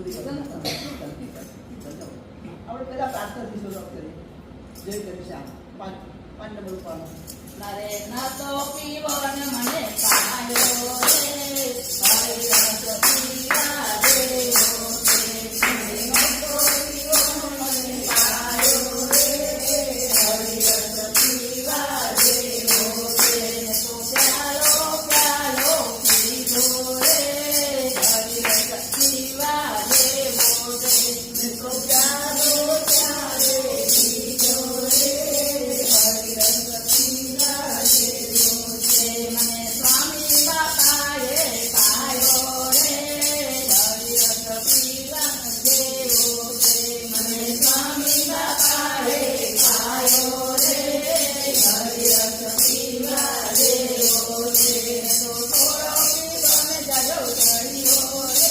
આપણે પેલા પ્રાર્થનાથી શરૂઆત કરીએ. જય કૃષ્ણ. 5 નંબર ઉપર નરે ન તો પીવો ને મને પાયો રે હરિ રસ પીવા દેવો રે ન તો પીવો મને પાયો રે હરિ રસ પીવા દેવો રે તો પ્યાલો પ્યાલો પીવો રે હરિ રસ પીવા દેવો રે તો પ્યાલો પ્યાલો પીવો રે હરિ રસ મને સ્વામી બાપાએ પાયો રે હરિરસ પીવા દેવો છે મને સ્વામી બાપાએ પાયો રે હરિરસ પીવા દેવો છે તો થોડો પીવો ને જાજો ચડ્યો રે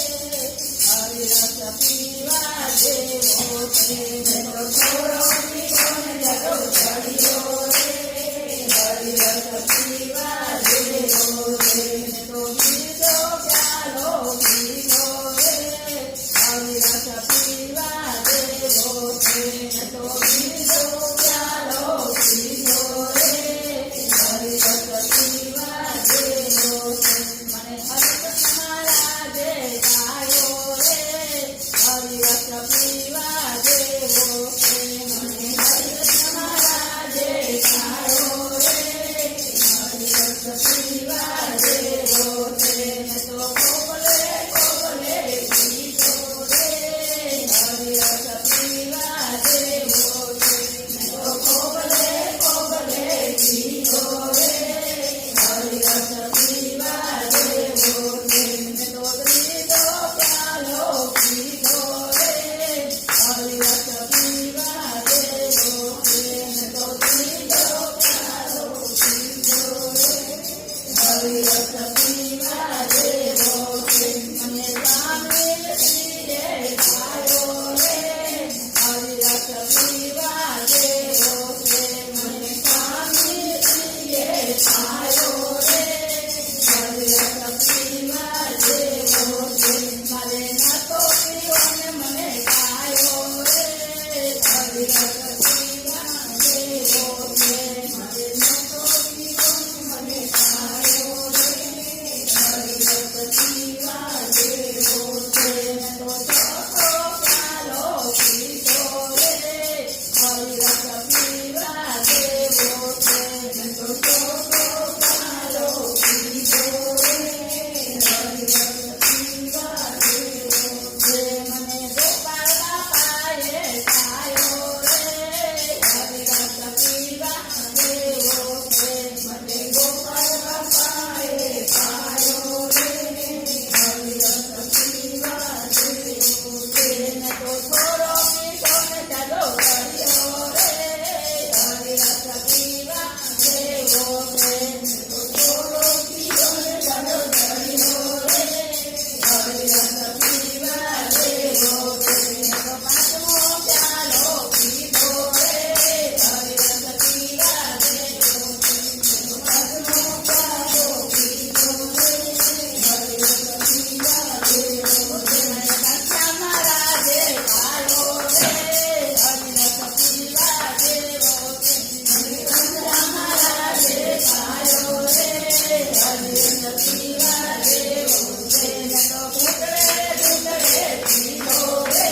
હરિરસ પીવા દેવો છે તો થોડો પીવો ને જાજો ચડ્યો રે હરિરસ પીવા દેવો છે તો પીધો પ્યાલો પીધો રે હરિરસ પીવા દેવો છે તો પીધો પ્યાલો પીધો રે હરિરસ પીવા દેવો છે મને હરિકૃષ્ણ મહારાજે ગાયો રે હરિરસ પીવા દેવો છે મને હરિકૃષ્ણ મહારાજે ગાયો રે હરિરસ પીવા દેવો છે તો કોગલે કોગલે પીધો રે હરિરસ પીવા દેવો છે તો કોગલે કોગલે પીધો રે હરિરસ પીવા દેવો છે તો ત્રીજો પ્યાલો પીધો રે હરિરસ પીવા દેવો છે તો ત્રીજો પ્યાલો પીધો રે હરિરસ પીવા દેવો છે મને સ્વામી શ્રીએ પાયો રે હરિરસ પીવા દેવો છે મને સ્વામી શ્રીએ પાયો રે હરિરસ પીવા દેવો છે મારે ન તો પીવો ને મને પાયો રે હરિરસ પીવા દેવો છે મારે ન તો પીવો ને મને પાયો રે હરિરસ પીવા દેવો છે તો ચોથો પ્યાલો પીધો રે હરિરસ પીવા દેવો છે તો ચોથો પ્યાલો પીધો રે હરિરસ પીવા દેવો છે મને ગોપાલ બાપાએ પાયો રે હરિરસ પીવા દેવો છે મને ગોપાલ બાપાએ પાયો રે હરિરસ પીવા દેવો છે તો થોડો પીધો ને જાજો ચડ્યો રે હરિરસ પીવા દેવો છે તો થોડો પીધો ને જાજો ચડ્યો રે હરિરસ પીવા દેવો છે તો પાંચમો પ્યાલો પીધો રે હરિરસ પીવા દેવો છે તો પાંચમો પ્યાલો પીધો રે હરિરસ પીવા દેવો છે મને કાંચા મહારાજે પાયો રે હરિરસ પીવા દેવો છે મને કાંચા મહારાજે પાયો રે હરિરસ પીવા દેવો છે તો ઘૂંટડે ઘૂંટડે પીધો રે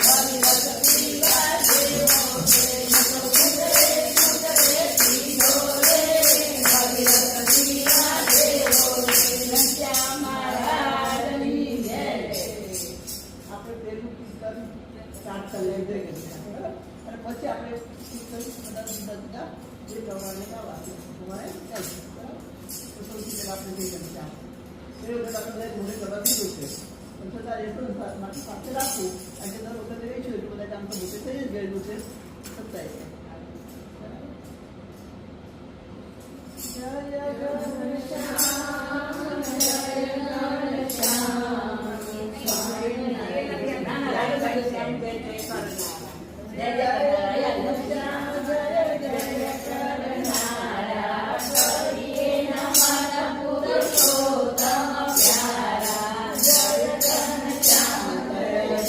હરિરસ પીવા દેવો છે તો ઘૂંટડે ઘૂંટડે પીધો રે હરિરસ પીવા દેવો છે કાંચા મહારાજની જય. આપણે પેલું કીર્તન સ્ટાર્ટ કરી લઈએ. જય કૃષ્ણ. બરાબર. અને પછી આપણે કીર્તન બધા જુદા જુદા જે પ્રમાણેના વાક્યો પ્રમાણે ચાલશે. બરાબર. તો સૌથી પહેલા આપણે જય કૃષ્ણ. એ વખત આપણે ઘોડે કરવા દીધું છે પણ છતાં એટલું માટે સાથે રાખવું કારણ કે દર વખતે રહીશું એટલું બધા કામ તો મોટે થઈ જ ગયેલું છે સત્તાય છે. જય પુરુષોત્તમ પ્યારા જય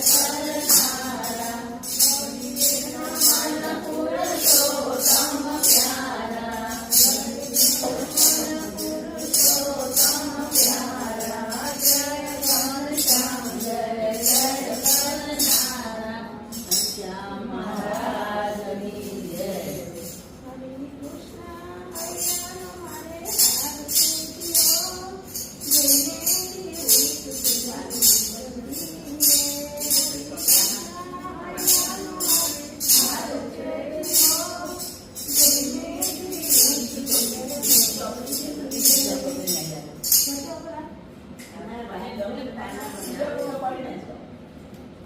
કરનારા મન પુરુષોત્તમ પ્યારા પુરુષોત્તમ પ્યારા જય ઘનશ્યામ જય કરનારા શ્યામ મહારાજની જય હરે કૃષ્ણ હરિયાનો મારે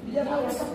બીજા ભાવ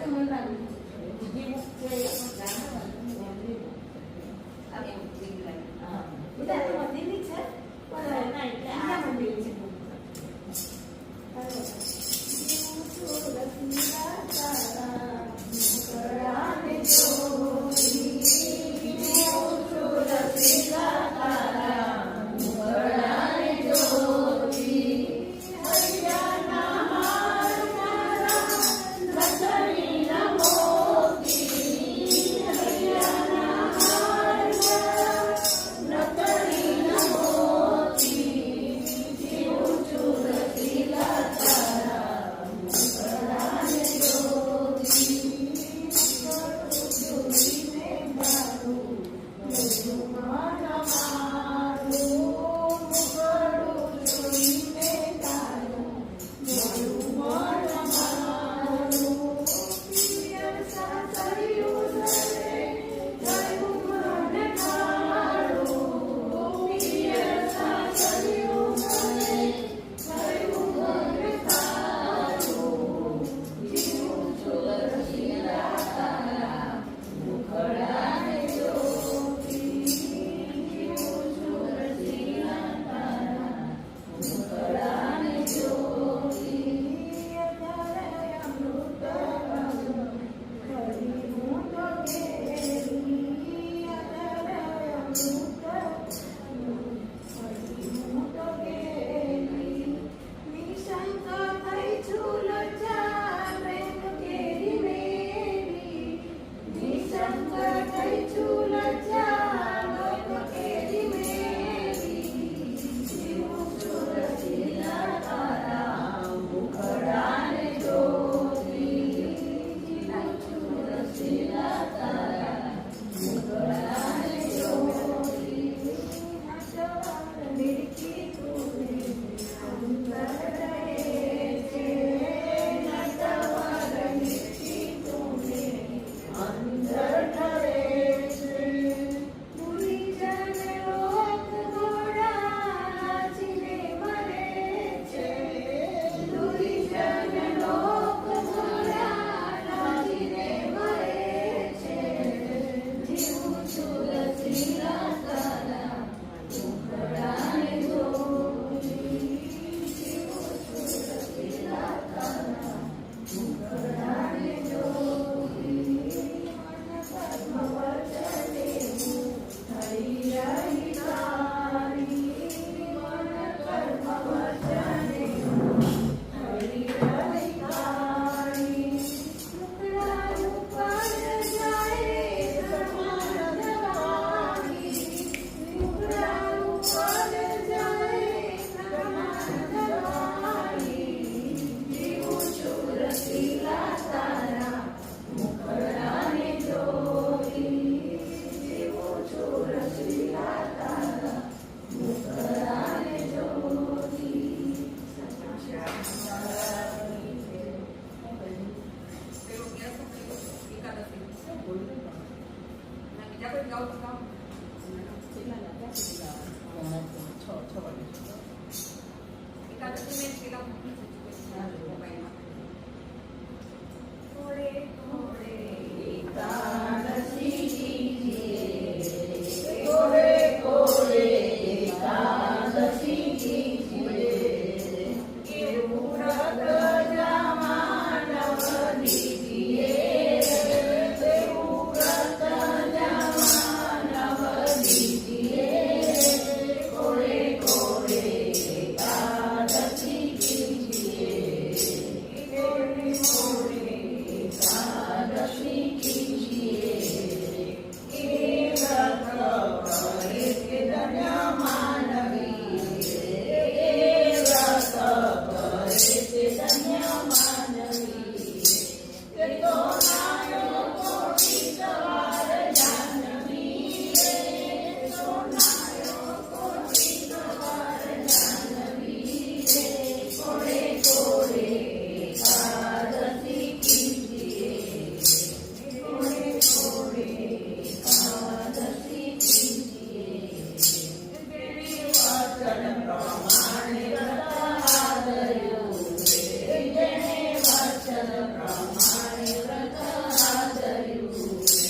પ્રમાણે વ્રત આચર્યું રે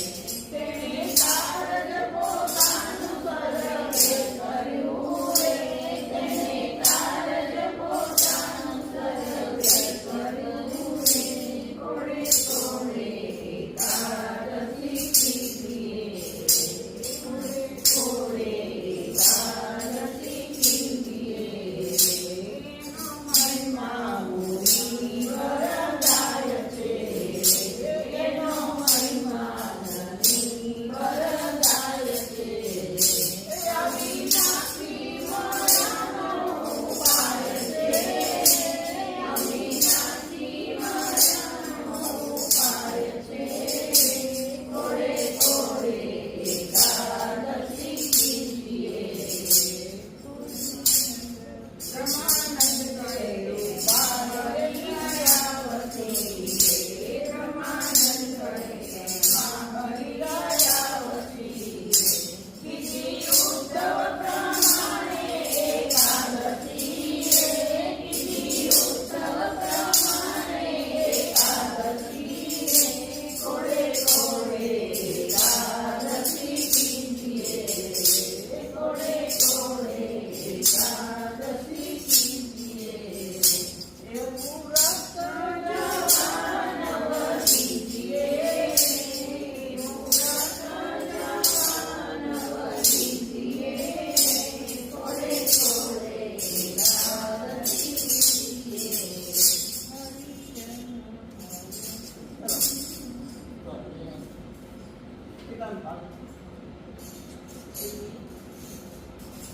તેણે કારજ પોતાનું સર્વે કર્યું રે તેણે કારજ પોતાનું સર્વે કર્યું રે કોડે કોડે એકાદશી કીધી કોડે કોડે એકાદશી કીધી મહિમા મુનિ વરદાય છે એનો મહિમા નની વરદાય છે અવિનાશી મરણનો ઉપાય છે અવિનાશી મરણનો ઉપાય છે કોડે કોડે એકાદશી કીજીએ બ્રહ્માનંદ કહે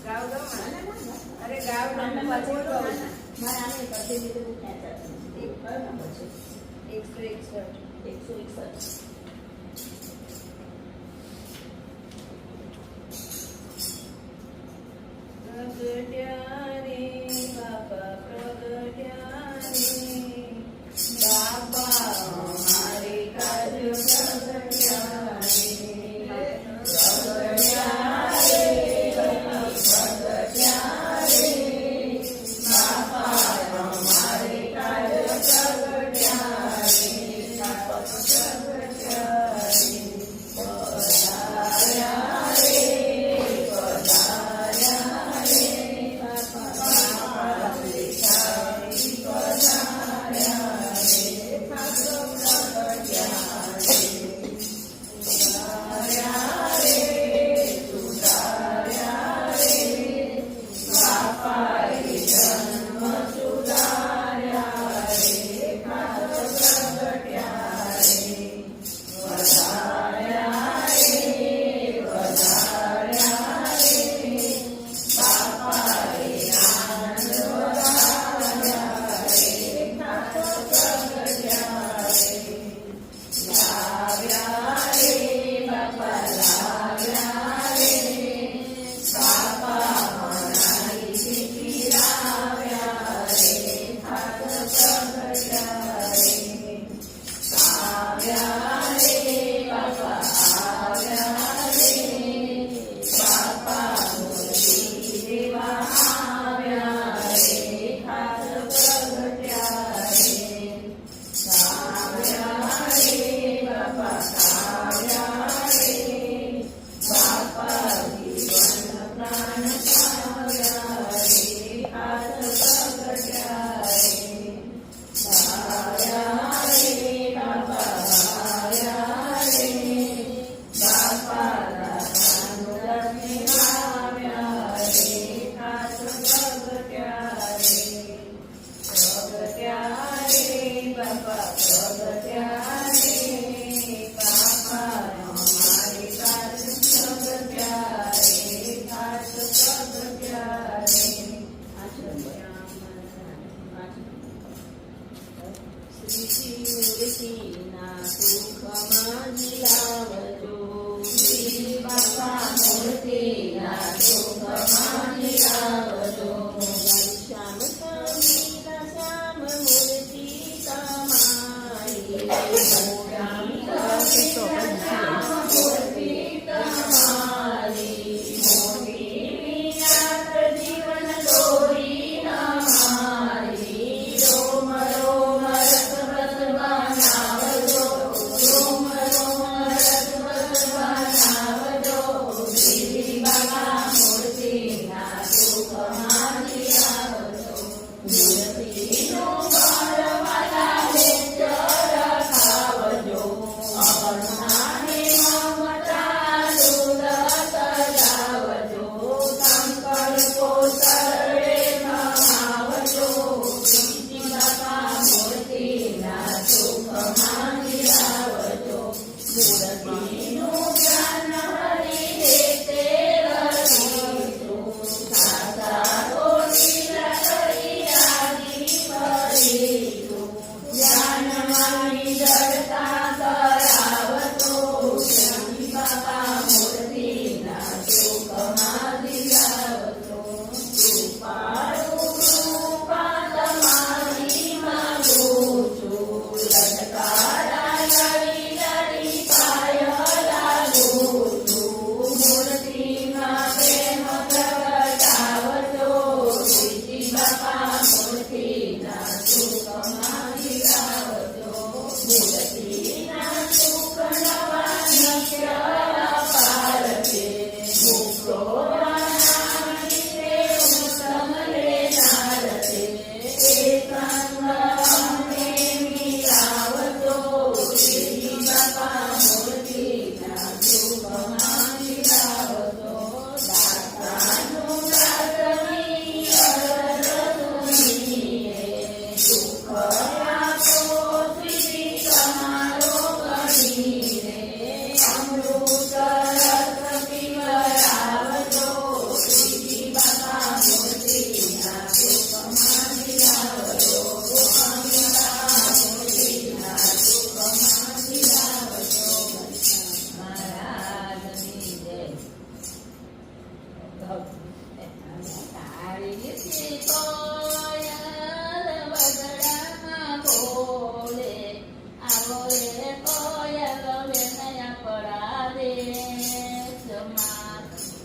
ગાવ દો અરે ગાવ નંબર પછી કહું મારા આને કરતી દીધું ખેંચાતું નથી. કયો નંબર છે 161. પ્રગટ્યા રે બાપા પ્રગટ્યા રે બાપા અમારે કાજ પ્રગટ્યા રે પ્રગટ્યા રે પ્રગટ્યા રે બાપા અમારે કાજ પ્રગટ્યા રે પ્રગટ્યા રે પધાર્યા રે પધાર્યા રે બાપા દેખાઈ પધાર્યા રે ઠાકોર પ્રગટ્યા રે સુધાર્યા રે સુધાર્યા રે બાપાએ જન્મ સુધાર્યા રે ઠાકોર પ્રગટ્યા રે વધાર્યા રે વધાર્યા રે બાપાએ આનંદ વધાર્યા રે ઠાકોર પ્રગટ્યા રે લાવ્યા રે બાપા લાવ્યા રે બાપા મનાઈ દીકરી લાવ્યા રે ઠાકોર પ્રગટ્યા રે આવ્યા રે બાપા આવ્યા રે બાપા મૂર્તિ દેવા આવ્યા રે ઠાકોર પ્રગટ્યા રે આવ્યા રે બાપા આવ્યા રે બાપા જીવન પ્રાણ આવ્યા રે ઠાકોર પ્રગટ્યા રે આવ્યા રે બાપા આવ્યા રે બાપા દાદાનું દર્શન આવ્યા રે ઠાકોર પ્રગટ્યા રે પ્રગટ્યા રે બાપા પ્રગટ્યા રે બાપા અમારી કાજ પ્રગટ્યા રે ઠાકોર પ્રગટ્યા રે શ્રી મૂર્તિના સુખમાં જીલાવજો શ્રી બાપા મૂર્તિના સુખમાં જીલાવજો શ્યામ સ્વામીના શ્યામ મૂર્તિ તમારી મૂર્તિ તમારી મોટી વિનાશ જીવન દોરી તમારી રોમ રોમ રસ રસ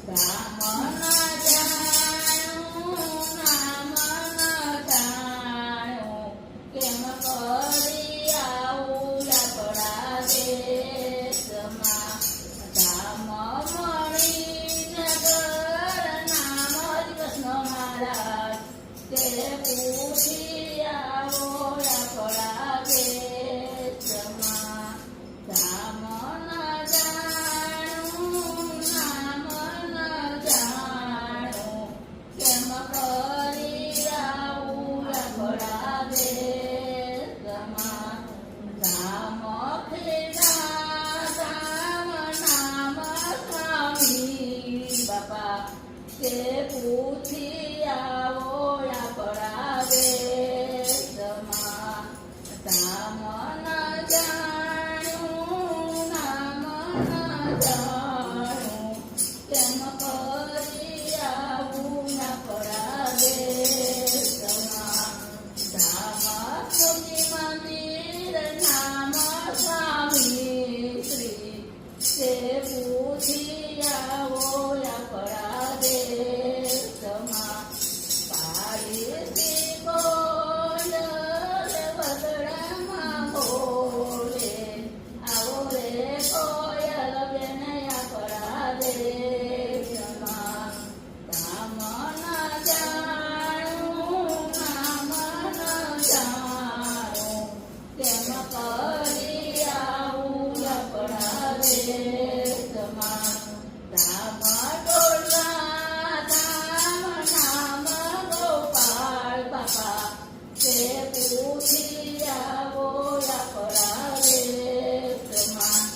ધામ ન જાણું નામ ન જાણું કેમ કરી આવું લાકડા દેશમાં ધામ મળી નગર નામ જ કૃષ્ણ મહારાજ તે પૂછી આવો લાકડા દેશમાં ધામ ન જાણું નામ ન જાણું કેમ કરી આવું લાકડા દેશમાં ધામ ખેડા ધામ નામ સ્વામી બાપા તે પૂછી આવો લાકડા દેશમાં ધામ ન જાણું નામ ન જાણું કેમ કરી આવું લાકડા દેશમાં ધામ સ્વામી મંદિર નામ સ્વામી શ્રી તે પૂછી આવો લાકડા દેશમાં પાડીથી બોલ વગડામાં બોલે આવો રે કોયલ બેન લાકડા દેશમાં ધામ ન જાણું નામ ન જાણું કેમ કરી આવું લાકડા દેશમાં ધામ ડોલા ધામ નામ ગોપાલ બાપા તે પૂછી આવો લાકડા દેશમાં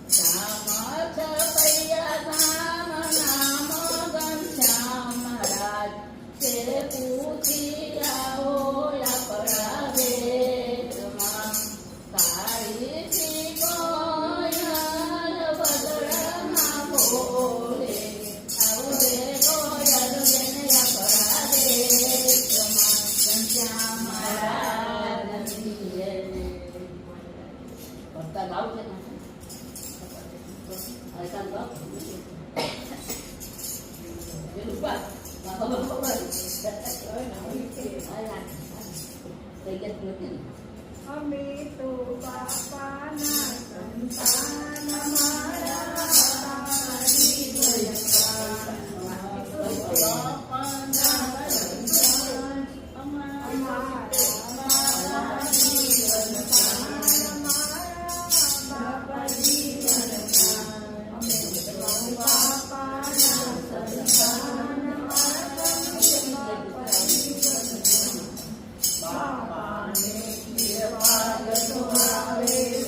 ધામ છપૈયા ધામ નામ ઘનશ્યામ મહારાજ તે પૂછી આવો લાકડા દેશમાં કાળીથી કોયલ વગડામાં બોલે આવો રે કોયલ બેન લાકડા દેશમાં ઘનશ્યામ મહારાજની જય. કરતા ગાવ છે ને હરકાન ગાવ પેલું પાસ ખબર ખબર થઈ ગયા નથી ને અમે તો બાપાના સંતાન મારા તારી બાપાના સંતાન અમારા બાપાજી સંતાન બાપાજી સંતાન અમે તો બાપાના સંતાન બાપાજી સંતાન બાપાને કીર્તન આવે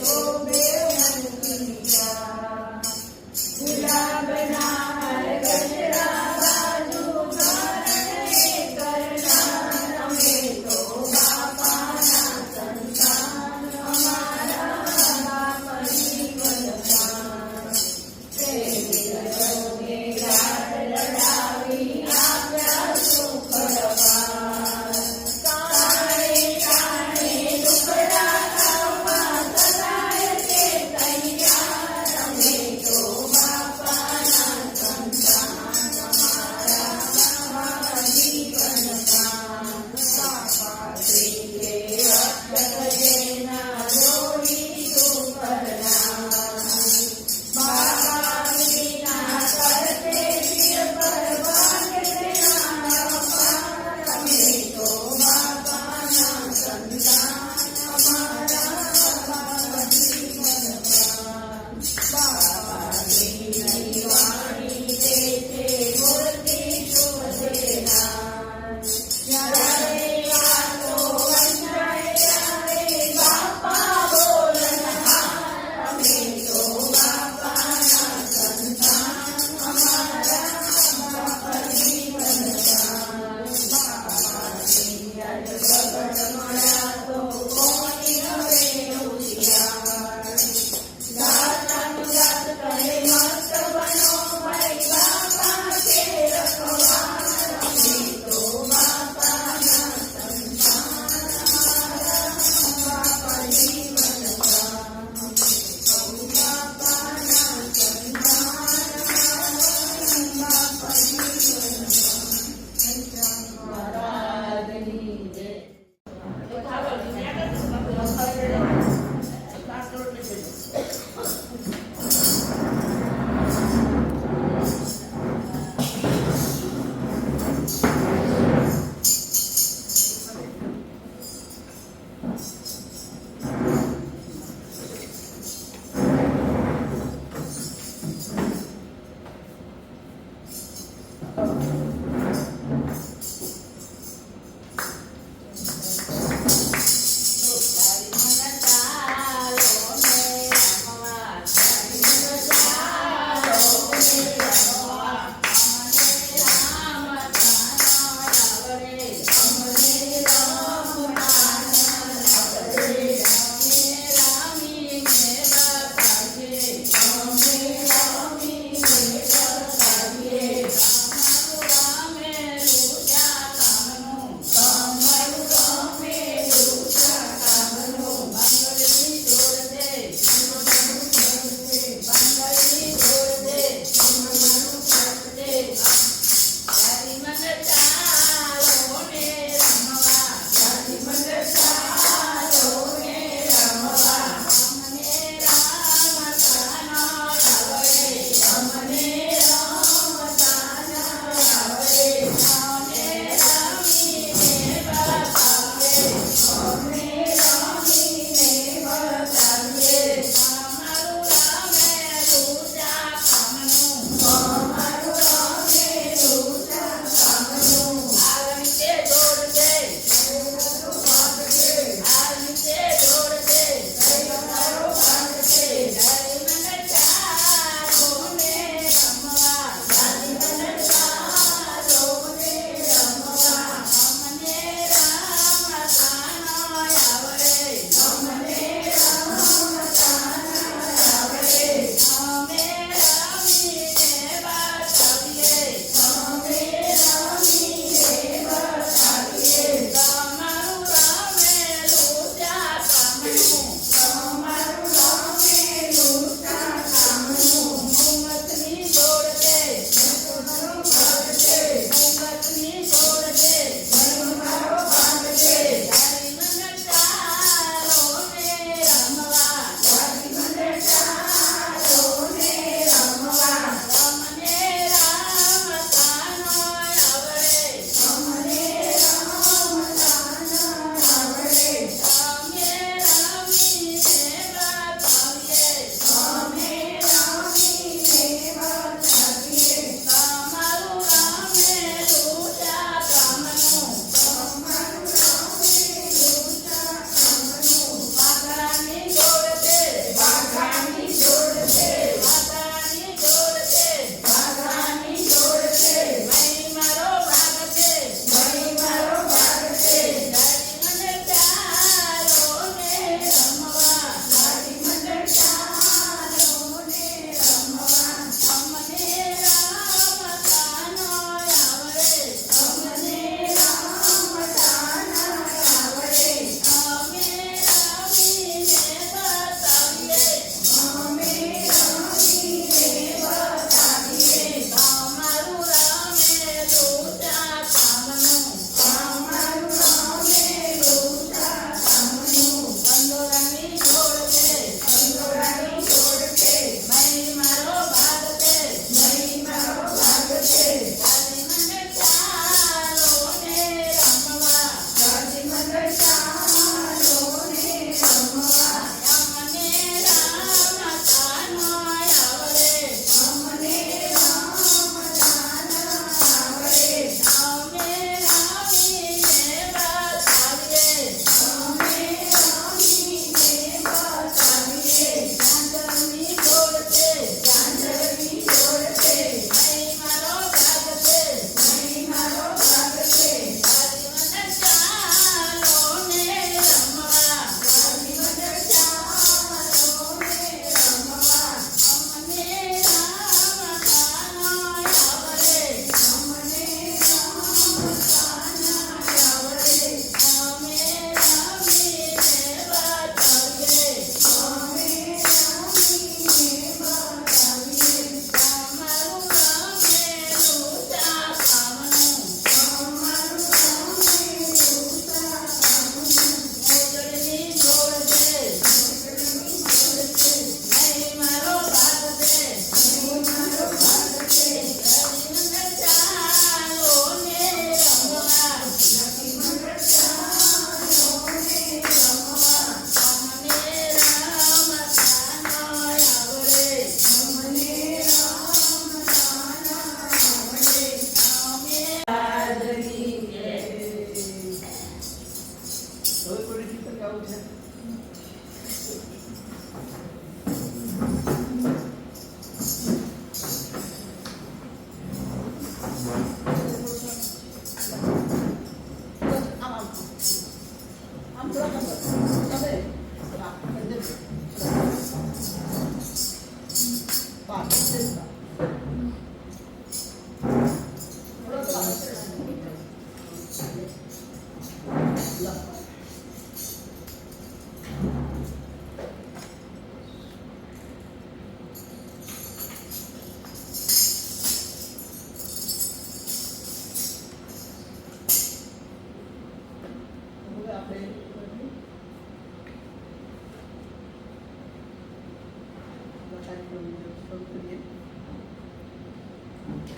કાર્યક્રમ શરૂ કરીએ.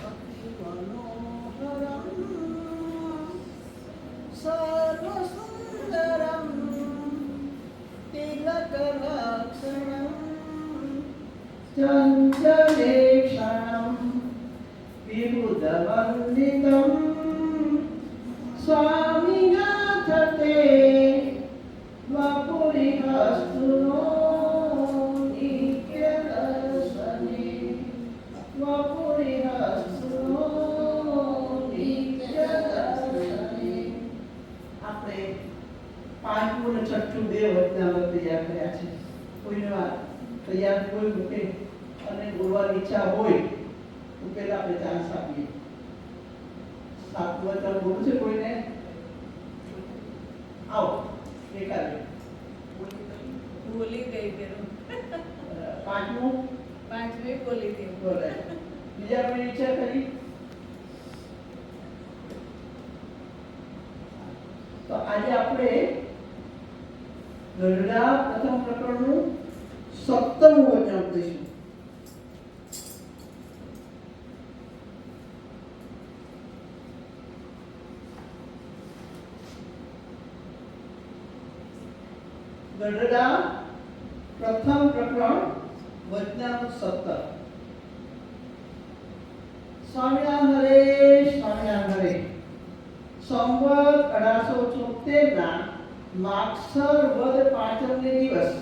અતિ મનોહરમ સર્વસુંદરમ તિલકલક્ષણમ ચંચલેક્ષણમ વિબુધવંદિતમ સ્વામિનાથ તે વપુરિહસ્તુ નો નિત્યદર્શને વપુરિહસ્તુ નો નિત્યદર્શને. આપણે પાંચમું અને છઠ્ઠું બે વચનામૃત તૈયાર કર્યા છે. કોઈને તૈયાર કોઈ મૂકે અને બોલવાની ઈચ્છા હોય તો પહેલા આપણે ચાન્સ આપીએ. સાતમું વચન બોલવું છે કોઈને? આવો એકાદે. ભૂલી ગઈ પેલું. પાંચમું પાંચમી બોલી હતી. બોલે. બીજા કોઈ ઈચ્છા કરી? તો આજે આપણે ગઢડા પ્રથમ પ્રકરણનું 17મું વચન આપીશું. ગઢડા પ્રથમ પ્રકરણ વચનામૃત 17. સ્વામિનારાયણ હરે, સ્વામિનારાયણ હરે. સંવત 1876 ના માગસર વદ પાંચમને દિવસ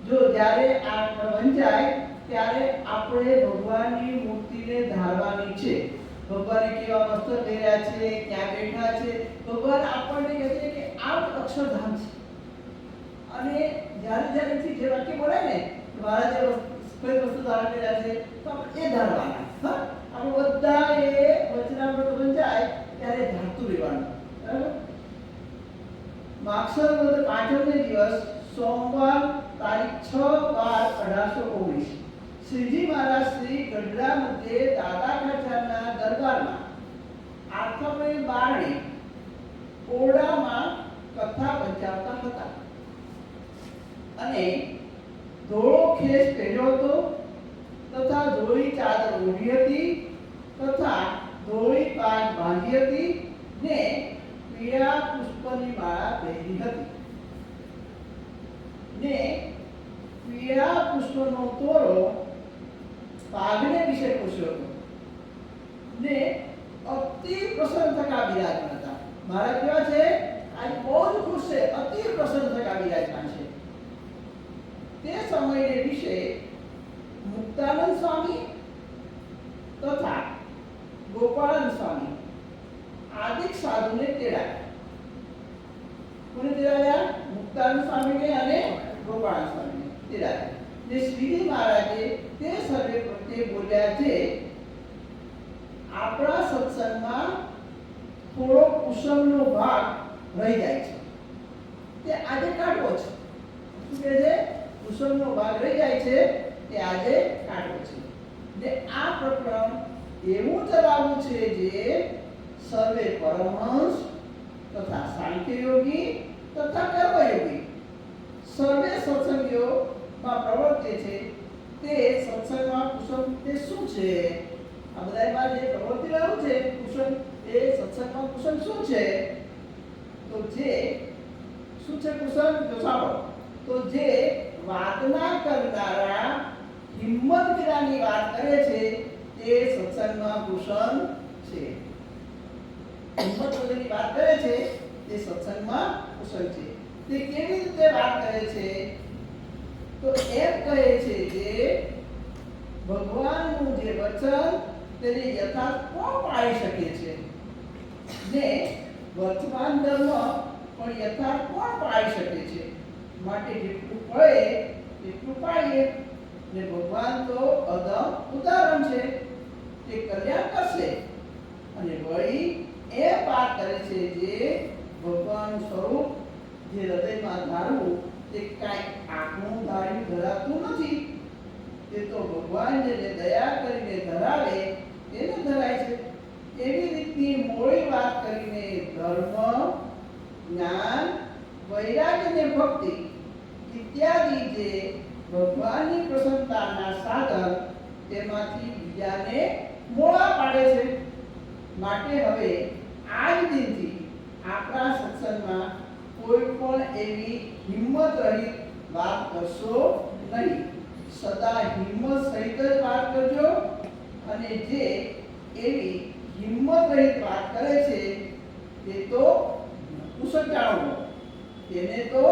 જો જ્યારે આ વંચાય ત્યારે આપણે ભગવાનની મૂર્તિને ધારવાની છે. ભગવાને કેવા વસ્ત્ર પહેર્યા છે, ક્યાં બેઠા છે. ભગવાન આપણને કહે છે કે આ અક્ષરધામ છે. અને જ્યારે જ્યારેથી જે વાક્ય બોલાય ને મારા જે કોઈ વસ્તુ ધારણ કર્યા છે તો આપણે એ ધારવાના. હા, આપણે બધા એ વચનામૃત વંચાય ત્યારે ધારતું રહેવાનું. બરાબર? માગસર વદ પાંચમને દિવસ સોમવાર તારીખ 6/12/1819 શ્રીજી મહારાજ શ્રી ગઢડા મધ્યે દાદા ખાચરના દરબારમાં આઠમે બારણે ઓરડામાં કથા વંચાવતા હતા અને ધોળો ખેસ પહેર્યો હતો તથા ધોળી ચાદર ઓઢી હતી તથા ધોળી પાઘ બાંધી હતી ને પીળા પુષ્પની માળા પહેરી હતી ને પીળા પુષ્પનો તોરો પાઘને વિશે પૂછ્યો હતો ને અતિ પ્રસન્ન થકા બિરાજમાન હતા. મહારાજ કેવા છે? આજે બહુ જ ખુશ છે, અતિ પ્રસન્ન થકા બિરાજમાન છે. તે સમયને વિશે મુક્તાનંદ સ્વામી તથા ગોપાળાનંદ સ્વામી આદિક સાધુને તેડાયા. કોને તેડાયા? મુક્તાનંદ સ્વામીને અને ગોપાળાનંદ સ્વામીને તેડાયા. જે શ્રીજી મહારાજે તે સર્વે પ્રત્યે બોલ્યા છે આપણા સત્સંગમાં થોડો કુસુમનો ભાગ રહી જાય છે તે આજે કાઢવો છે. શું કહે છે? કુસુમનો ભાગ રહી જાય છે તે આજે કાઢવો છે. ને આ પ્રકરણ એવું ચલાવવું છે જે સર્વે પરમહંસ તથા સાંખ્ય યોગી તથા કર્મયોગી સર્વે સત્સંગીઓમાં પ્રવર્તે છે. તે સત્સંગમાં કુસુમ તે શું છે? આ બધામાં જે પ્રવૃત્તિ રહ્યું છે કુસુમ, એ સત્સંગમાં કુસુમ શું છે? તો જે શું છે કુસુમ? તો સાંભળો. તો જે વાતના કરનારા હિંમત વિનાની વાત કરે છે તે સત્સંગમાં કુસુમ છે. હિંમત વગરની વાત કરે છે તે સત્સંગમાં કુસુમ છે. તે કેવી રીતે વાત કરે છે? તો એમ કહે છે કે ભગવાનનું જે વચન તેને યથાર્થ કોણ પાળી શકે છે ને વર્તમાન ધર્મ પણ યથાર્થ કોણ પાળી શકે છે. માટે જેટલું પડે એટલું પાડીએ. ને ભગવાન તો અદમ ઉદાહરણ છે, તે કલ્યાણ કરશે. અને વળી એ વાત કરે છે જે ભગવાનનું સ્વરૂપ જે હૃદયમાં ધારવું તે કાંઈ આંખનું ધાર્યું ધરાતું નથી. તે તો ભગવાન જેને દયા કરીને ધરાવે તેને ધરાય છે. એવી રીતની મોડી વાત કરીને ધર્મ, જ્ઞાન, વૈરાગ્ય ને ભક્તિ ઇત્યાદિ જે ભગવાનની પ્રસન્નતાના સાધન તેમાંથી બીજાને મોળા પાડે છે. માટે હવે આ જ દિનથી આપણા સત્સંગમાં કોઈ પણ એવી હિંમત રહિત વાત કરશો નહીં. સદા હિંમત સહિત જ વાત કરજો. અને જે એવી હિંમત રહિત વાત કરે છે તે તો નપુંસક જાણો, તેને તો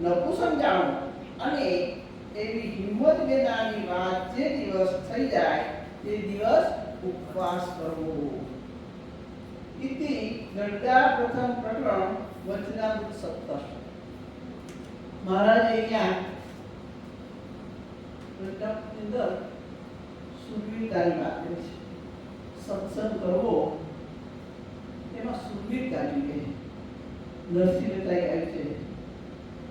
નપુંસક જાણો. અને એવી હિંમત વિનાની વાત જે દિવસ થઈ જાય તે દિવસ ઉપવાસ કરવો. ઇતિ ગરડા પ્રથમ પ્રકરણ વચનામૃત 17. મહારાજે અહીંયા ગરડાની અંદર સુરવીરતાની વાત કરી છે. સત્સંગ કરવો એમાં સુરવીરતાની કહે. નરસિંહતાએ આવી છે,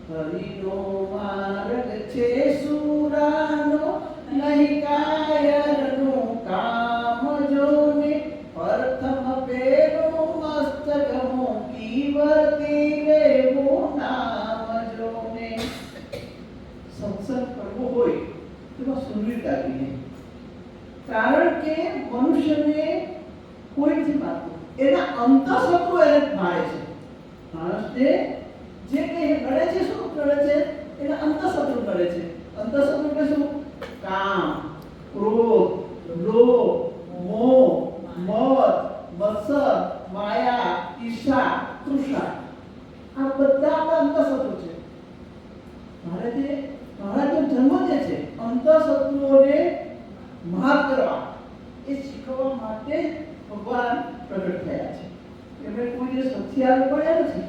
હરિનો માર્ગ છે સુરાનો, નહીં કાયરનું કામ જોને. પ્રથમ પેલું મસ્તક મૂકી વર્તી લેવું નામ જોને. સત્સંગ કરવો હોય તેમાં સુરવીરતા જોઈએ. કારણ કે મનુષ્યને કોઈથી મારતું એના અંતઃશત્રુ એને મારે છે. માણસને જે કંઈ નડે છે, શું નડે છે? એના અંતઃશત્રુ નડે છે. અંતઃશત્રુ એટલે શું? કામ, ક્રોધ, લોભ, મોહ, મદ, મત્સર, માયા, ઈર્ષા, તૃષા. આ બધા આપણા અંતઃશત્રુ છે. મહારાજનો જન્મ જે છે અંતઃશત્રુઓને માફ કરવા એ શીખવવા માટે ભગવાન પ્રગટ થયા છે. એમણે કોઈ દિવસ હથિયાર પડ્યા નથી,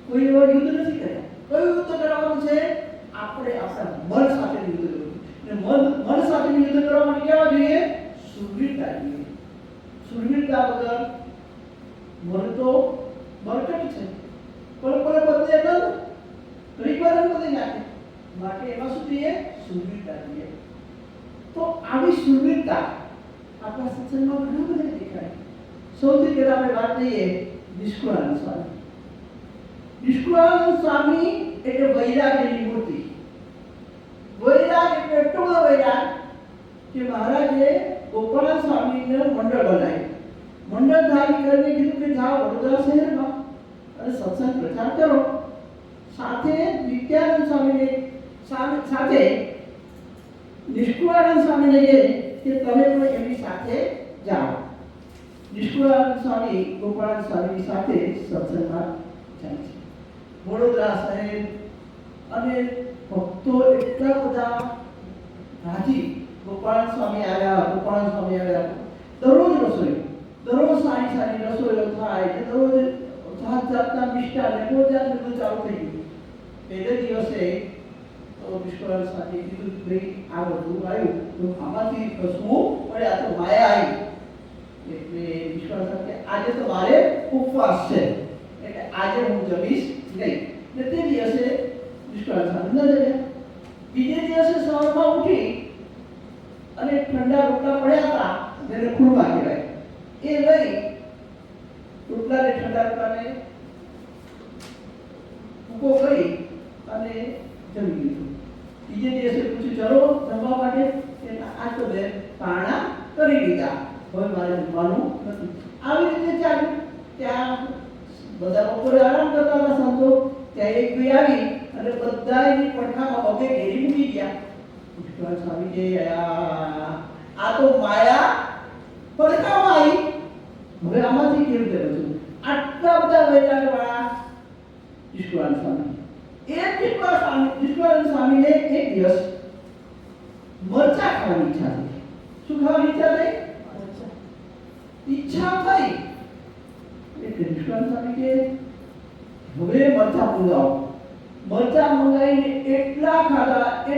કોઈ એવા યુદ્ધ નથી કર્યા. કયું યુદ્ધ કરવાનું છે? આપણે આપણા મન સાથે યુદ્ધ કરવું. અને મન સાથે યુદ્ધ કરવા માટે કેવા જોઈએ? સુરવીરતા જોઈએ. સુરવીરતા વગર મન તો બરકટ છે, પણ બદલે ન પરિવાર બદલી નાખે. માટે એમાં શું જોઈએ? સુરવીરતા જોઈએ. તો આવી સુરવીરતા આપણા સત્સંગમાં ઘણા બધા દેખાય. સૌથી પહેલા આપણે વાત લઈએ નિષ્કુળાનંદ સ્વામી. નિષ્કુળાનંદ સ્વામી એટલે વૈરાગ્યની મૂર્તિ. વૈરાગ એટલે એટલો બધો વૈરાગ કે મહારાજે ગોપાલ સ્વામીને મંડળ બનાવ્યું. મંડળ ધારી કરીને કીધું કે જાઓ વડોદરા શહેરમાં અને સત્સંગ પ્રચાર કરો. સાથે નિત્યાનંદ સ્વામીને સાથે નિષ્કુળાનંદ સ્વામીને કે તમે પણ એમની સાથે જાઓ. નિષ્કુળાનંદ સ્વામી ગોપાલ સ્વામીની સાથે સત્સંગમાં જાય છે. વડોદરા શહેર અને ભક્તો એટલા બધા રાજી. ગોપાલ સ્વામી આવ્યા. દરરોજ રસોઈ, દરરોજ સારી રસોઈઓ થાય. દરરોજ જાતના મિષ્ટાન ને ભોજન બધું ચાલુ થઈ ગયું. પહેલે દિવસે તો વિશ્વાસ સાથે કીધું ભાઈ આ બધું આવ્યું તો આમાંથી કશું પડે, આ તો માયા આવી. એટલે વિશ્વાસ સાથે આજે તો મારે ઉપવાસ છે, એટલે આજે હું જમીશ નહીં. ને તે દિવસે વિશ્વાસ સાથે ન જમ્યા. બીજે દિવસે સવારમાં ઉઠી અને ઠંડા રોટલા પડ્યા હતા, જેને ખુરમા કહેવાય, એ લઈ રોટલાને ઠંડા રોટલાને ભૂકો કરી અને જમી લીધું. બીજે દિવસે પૂછ્યું ચલો જમવા માટે, આ તો બે પારણા કરી લીધા, હવે મારે જમવાનું નથી. આવી રીતે ચાલ્યું. ત્યાં બધા બપોરે આરામ કરતા હતા સંતો. ત્યાં એક ભાઈ આવી અને બધા એની પડખામાં બબે ઘેરી મૂકી ગયા. વિશ્વાસ સ્વામી કે આ તો માયા પડખામાં આવી, હવે આમાંથી કેવી રીતે બચું? આટલા બધા વૈરાગ્યવાળા વિશ્વાસ સ્વામી. વિશ્વાસ સ્વામીને એક દિવસ મરચા ખાવાની ઈચ્છા થઈ. શું ખાવાની ઈચ્છા થઈ? ઈચ્છા થઈ એટલે વિશ્વાસ સ્વામી કે હવે મરચા મંગાવો. મરચા મંગાવીને એટલા ખાધા કે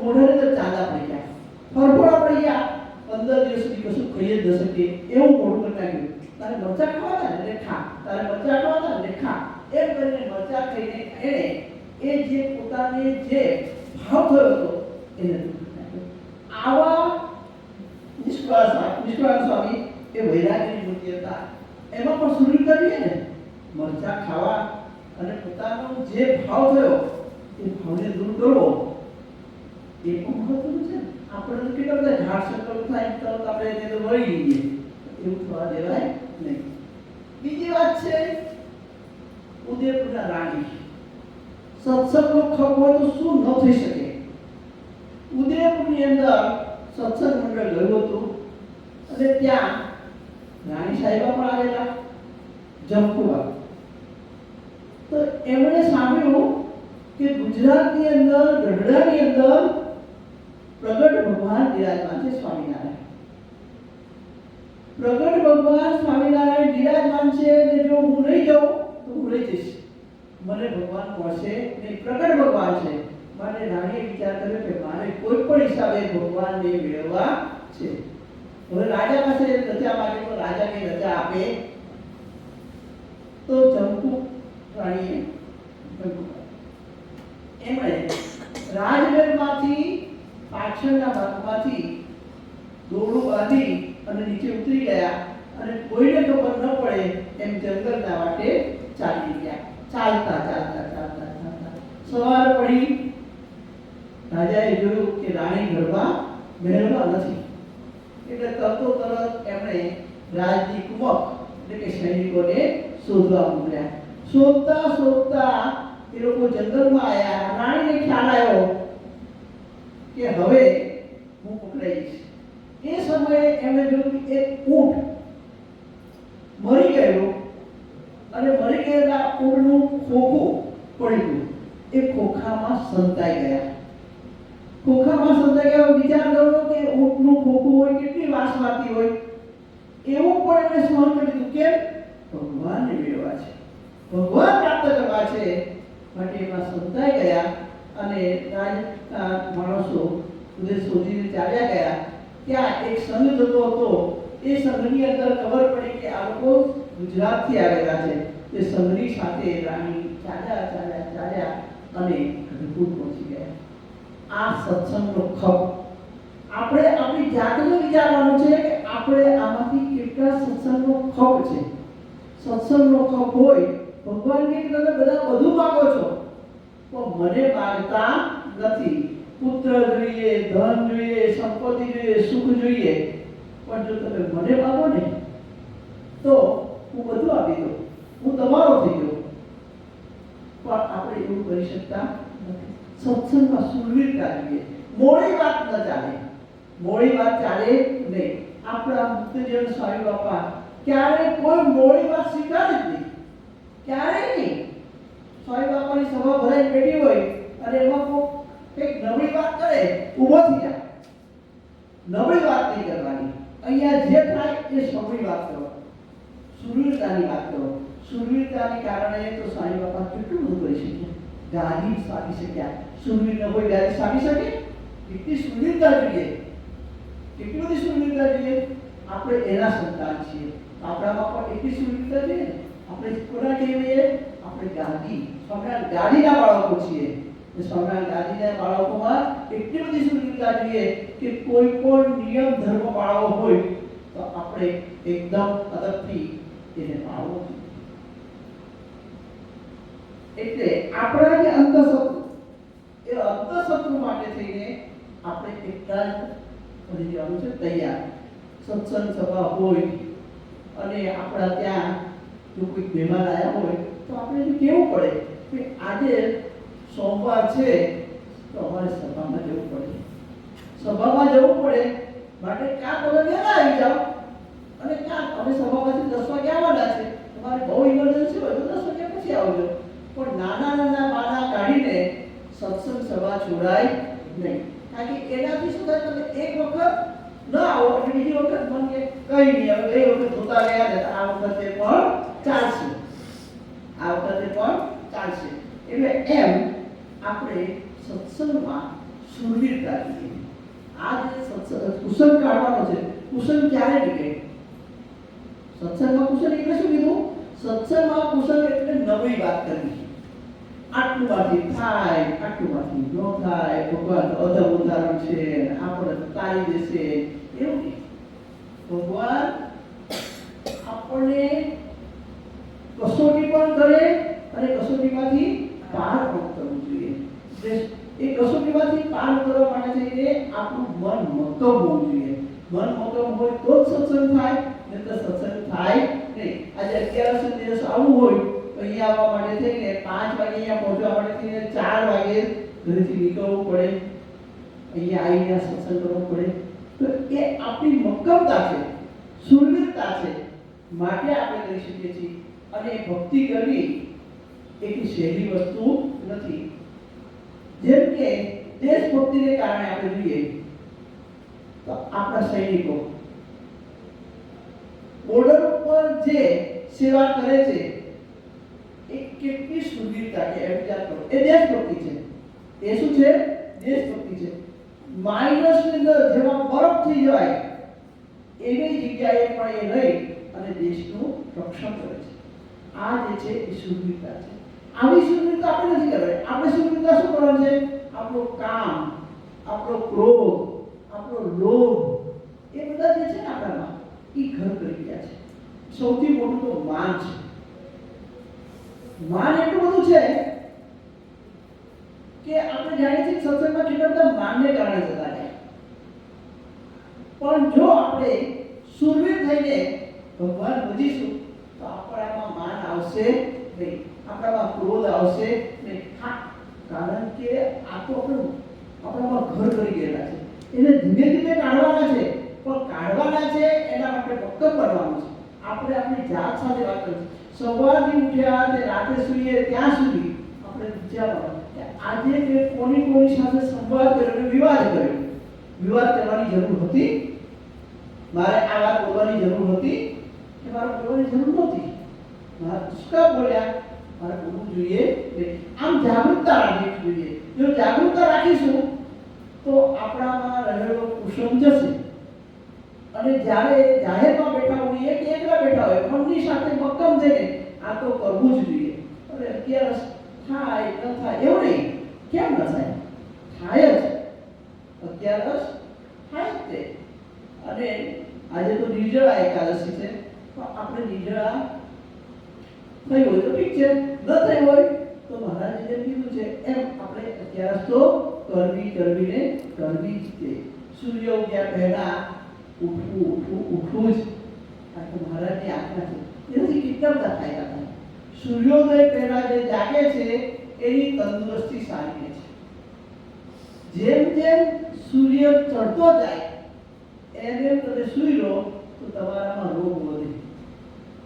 મોઢાને તો ચાંદા પડી ગયા, ફરફડા પડી ગયા. 15 દિવસ સુધી કશું ખાઈ જ ન શકે એવું મોઢું કરી નાખ્યું. તારે મરચા ખાવાના ને ખા, તારે મરચા ખાવાના ને ખા, એમ કરીને મરચા ખાઈને એને એ જે પોતાને જે ભાવ થયો હતો એને દૂર નાખ્યો. આવા નિષ્કાળ સ્વામી એ વૈરાગ્યની મૂર્તિ હતા. એમાં પણ સુરવીરતા જોઈએ ને. મરચા ખાવા અને પોતાનો જે ભાવ થયો એ ભાવને દૂર કરવો એ પણ મહત્વનું છે. આપણે તો કેટલા બધા ઝાડ સંકલ્પ થાય તરત આપણે એને તો વળી લઈએ, એવું થવા દેવાય નહીં. બીજી વાત છે ઉદયપુરના રાણી. સત્સંગનો ખપ હોય તો શું ન થઈ શકે. ઉદયપુરની અંદર સત્સંગ મંડળ ગયું હતું અને ત્યાં રાણી સાહેબા પણ આવેલા, જમકુવા. તો એમણે સાંભળ્યું કે ગુજરાતની અંદર ગઢડાની અંદર પ્રગટ ભગવાન બિરાજમાન છે, સ્વામિનારાયણ. પ્રગટ ભગવાન સ્વામિનારાયણ બિરાજમાન છે અને જો હું નહીં જાઉં તો હું રહી જઈશ, મને ભગવાન મળશે નહીં. પ્રગટ ભગવાન છે માટે રાણીએ વિચાર કર્યો કે મારે કોઈ પણ હિસાબે ભગવાનને મેળવવા છે. હવે રાજા પાસે રજા માંગે તો રાજા કે રજા આપે. તો જમકુ રાણીએ એમણે રાજમહેલમાંથી પાછળના ભાગમાંથી દોરડું બાંધી અને નીચે ઉતરી ગયા અને કોઈને ખબર ન પડે એમ જંગલના વાટે ચાલી ગયા. ચાલતા ચાલતા ચાલતા ચાલતા સવાર પડી. રાજાએ જોયું કે રાણી ઘરમાં મહેલમાં નથી, એટલે તરતો તરત એમણે રાજની કુમક એટલે કે સૈનિકોને શોધવા મોકલ્યા. શોધતા શોધતા એ લોકો જંગલમાં આવ્યા. રાણીને ખ્યાલ આવ્યો કે હવે હું પકડાઈશ. એ સમયે એમણે જોયું કે એક ઊંટ મરી ગયેલું અને મરી ગયેલા ઊંટનું ખોખું પડ્યું. એ ખોખામાં સંતાઈ ગયા. ખોખામાં સંતાઈ ગયા. વિચાર કરો કે ઊંટનું ખોખું હોય કેટલી વાસ મારતી હોય. એવું પણ એમણે સ્મરણ કરી દીધું કે ભગવાનને મેળવવા છે, ભગવાન પ્રાપ્ત કરવા છે. માટે એમાં સંતાઈ ગયા અને રાજ માણસો બધે શોધીને ચાલ્યા ગયા. ત્યાં એક સંઘ જતો હતો. એ સંઘની અંદર ખબર પડી કે આ લોકો ગુજરાતથી આવેલા છે. તે સંઘની સાથે રાણી ચાલ્યા ચાલ્યા ચાલ્યા અને ગઢપુર પહોંચી ગયા. આ સત્સંગનો ખપ. આપણે આપણી જાતને વિચારવાનું છે કે આપણે આમાંથી કેટલા સત્સંગનો ખપ છે. સત્સંગનો ખપ હોય, ભગવાન કે તમે બધા બધું માંગો છો પણ મને માંગતા નથી. પુત્ર જોઈએ, ધન જોઈએ, સંપત્તિ જોઈએ, સુખ જોઈએ, પણ જો તમે મને માંગો ને તો હું બધું આપી દઉં, હું તમારો થઈ જાઉં. પણ આપણે એવું કરી શકતા નથી. સત્સંગમાં સુરવીરતા જોઈએ. મોડી વાત ન ચાલે, મોડી વાત ચાલે નહીં. આપણા મુક્તજીવન સ્વામી બાપા ક્યારે કોઈ મોડી વાત સ્વીકારે જ નહીં, ક્યારેય નહીં. સ્વામી બાપાની સભા ભરાઈ બેઠી હોય અને એમાં કોઈ કંઈક નબળી વાત કરે, ઊભો થઈ જાય. નબળી વાત નહીં કરવાની. અહીંયા જે થાય એ સબળી વાત કરો, સુરવીરતાની વાત કરો. સુરવીરતાને કારણે તો સ્વામી બાપા કેટલું બધું કરી શક્યા. ગાદી સ્થાપી શક્યા. સુરવીર ન કોઈ ગાદી સ્થાપી શકે? કેટલી સુરવીરતા જોઈએ, કેટલી બધી સુરવીરતા જોઈએ. આપણે એના સંતાન છીએ, આપણામાં પણ એટલી સુરવીરતા જોઈએ. આપણે કોના કહેવીએ? આપણે ગાદી, સ્વામિનારાયણ ગાદીના બાળકો છીએ. સ્વામિનારાયણ ગાદીના બાળકોમાં એટલી બધી સુરવીરતા જોઈએ કે કોઈ પણ નિયમ ધર્મ પાળવો હોય તો આપણે એકદમ અદબથી એને પાળવો જોઈએ. એટલે આપણા જે અંતઃશત્રુ, એ અંતઃશત્રુ માટે થઈને આપણે એટલા જ બની જવાનું છે તૈયાર. સત્સંગ સભા હોય અને આપણા ત્યાં જો કોઈ મહેમાન આવ્યા હોય તો આપણે એને કહેવું પડે કે આજે સોમવાર છે તો અમારે સભામાં જવું પડે. સભામાં જવું પડે માટે કાં તમે વહેલા આવી જાઓ અને કાં અમે સભામાંથી 10 વાગે આવવાના છે, તમારે બહુ ઇમરજન્સી હોય તો 10 વાગ્યા પછી આવજો. પણ નાના નાના બાના કાઢીને સત્સંગ સભા છોડાય નહીં. કારણ કે એનાથી શું થાય, તમે એક વખત ન આવો એટલે બીજી વખત મન કે કઈ નહીં, હવે ગઈ વખત જોતા ગયા ને આ વખતે પણ ચાલશે, આ વખતે પણ ચાલશે. એટલે એમ આપણે સત્સંગમાં સુરવીરતા જોઈએ. આ જે સત્સંગ કુસંગ કાઢવાનો છે, કુસંગ ક્યારે નીકળે? સત્સંગમાં કુસંગ એટલે શું કીધું? સત્સંગમાં કુસંગ એટલે નબળી વાત કરવી. આટલુંમાંથી થાય, આટલુંમાંથી ન થાય, ભગવાન અધમ ઉદાહરણ છે, આપણે તારી દેશે, એવું નહીં. ભગવાન આપણને કસોટી પણ કરે અને કસોટીમાંથી પાર પણ કરવું જોઈએ. એ કસોટીમાંથી પાર કરવા માટે આપણું મન મક્કમ હોવું જોઈએ. મન મક્કમ હોય તો જ સત્સંગ થાય, નહીં તો સત્સંગ થાય નહીં. આજે 11 દિવસ આવવું હોય તો અહીંયા આવવા માટે થઈને 5 વાગે અહીંયા પહોંચવા માટે થઈને 4 વાગે ઘરેથી નીકળવું પડે, અહીંયા આવીને સત્સંગ કરવો પડે. તો એ આપણી મક્કમતા છે, સુરવીરતા છે, માટે આપણે કરી શકીએ છીએ. અને ભક્તિ કરવી એક સહેલી વસ્તુ નથી. જેમ કે દેશભક્તિને કારણે આપણે જોઈએ તો આપણા સૈનિકો બોર્ડર ઉપર જે સેવા કરે છે એ કેટલી સુરવીરતા છે, એ વિચાર કરો. એ દેશભક્તિ છે. એ શું છે? દેશભક્તિ છે. માઇનસ ની અંદર જેમાં બરફ થઈ જાય એવી જગ્યાએ પણ એ રહી અને દેશનું રક્ષણ કરે છે. આ જે છે એ સુરવીરતા છે. આવી સુરવીરતા આપણે નથી કરવાની. આપણે સુરવીરતા શું કરવાની છે? આપણું કામ, આપણો ક્રોધ, આપણો લોભ, એ બધા જે છે ને આપણામાં એ ઘર કરી ગયા છે. સૌથી મોટું તો માન છે. માન એટલું બધું છે કે આપણે જાણીએ છીએ સત્સંગમાં કેટલા બધા માનને કારણે જતા રહ્યા. પણ જો આપણે સુરવીર થઈને ભગવાન ભજીશું તો આપણામાં માન આવશે નહીં, આપણામાં ક્રોધ આવશે નહીં. હા, કારણ કે આ તો આપણામાં ઘર કરી ગયેલા છે. એને ધીમે ધીમે કાઢવાના છે, પણ કાઢવાના છે એના માટે મક્કમ બનવાનું છે. આપણે આપણી જાત સાથે વાત કરીશું. સવારથી ઉઠ્યા તે રાતે સૂઈએ ત્યાં સુધી આપણે વિચારવાનું કે આજે મેં કોની સાથે સંવાદ કર્યો, વિવાદ કર્યો. વિવાદ કરવાની જરૂર હતી? મારે આ વાત બોલવાની જરૂર હતી કે મારે બોલવાની જરૂર નહોતી? મારે પુષ્કળ બોલ્યા, મારે બોલવું જોઈએ નહીં. આમ જાગૃતતા રાખવી જોઈએ. જો જાગૃતતા રાખીશું તો આપણામાં રહેલો કુસુમ જશે. અને જ્યારે જાહેરમાં બેઠા હોઈએ કે એકલા બેઠા હોય, મનની સાથે મક્કમ થઈને આ તો કરવું જ જોઈએ. અરે અત્યારે થાય ન થાય એવું નહીં. કેમ ન થાય? થાય જ. અત્યારે થાય જ તે. અને આજે તો નિર્જળા એકાદશી છે, તો આપણે નિર્જળા થઈ હોય તો ઠીક છે, ન થઈ હોય તો મહારાજે જેમ કીધું છે એમ આપણે અત્યારે તો કરવી જ છે. સૂર્ય ઉગ્યા પહેલા ઉઠવું જ આ તો મહારાજની આજ્ઞા છે. એનાથી કેટલા બધા ફાયદા થાય. સૂર્યોદય પહેલા જે જાગે છે એની તંદુરસ્તી સારી રહે છે. જેમ જેમ સૂર્ય ચડતો જાય એમ તમે સૂઈ રહો તો તમારામાં રોગ વધે.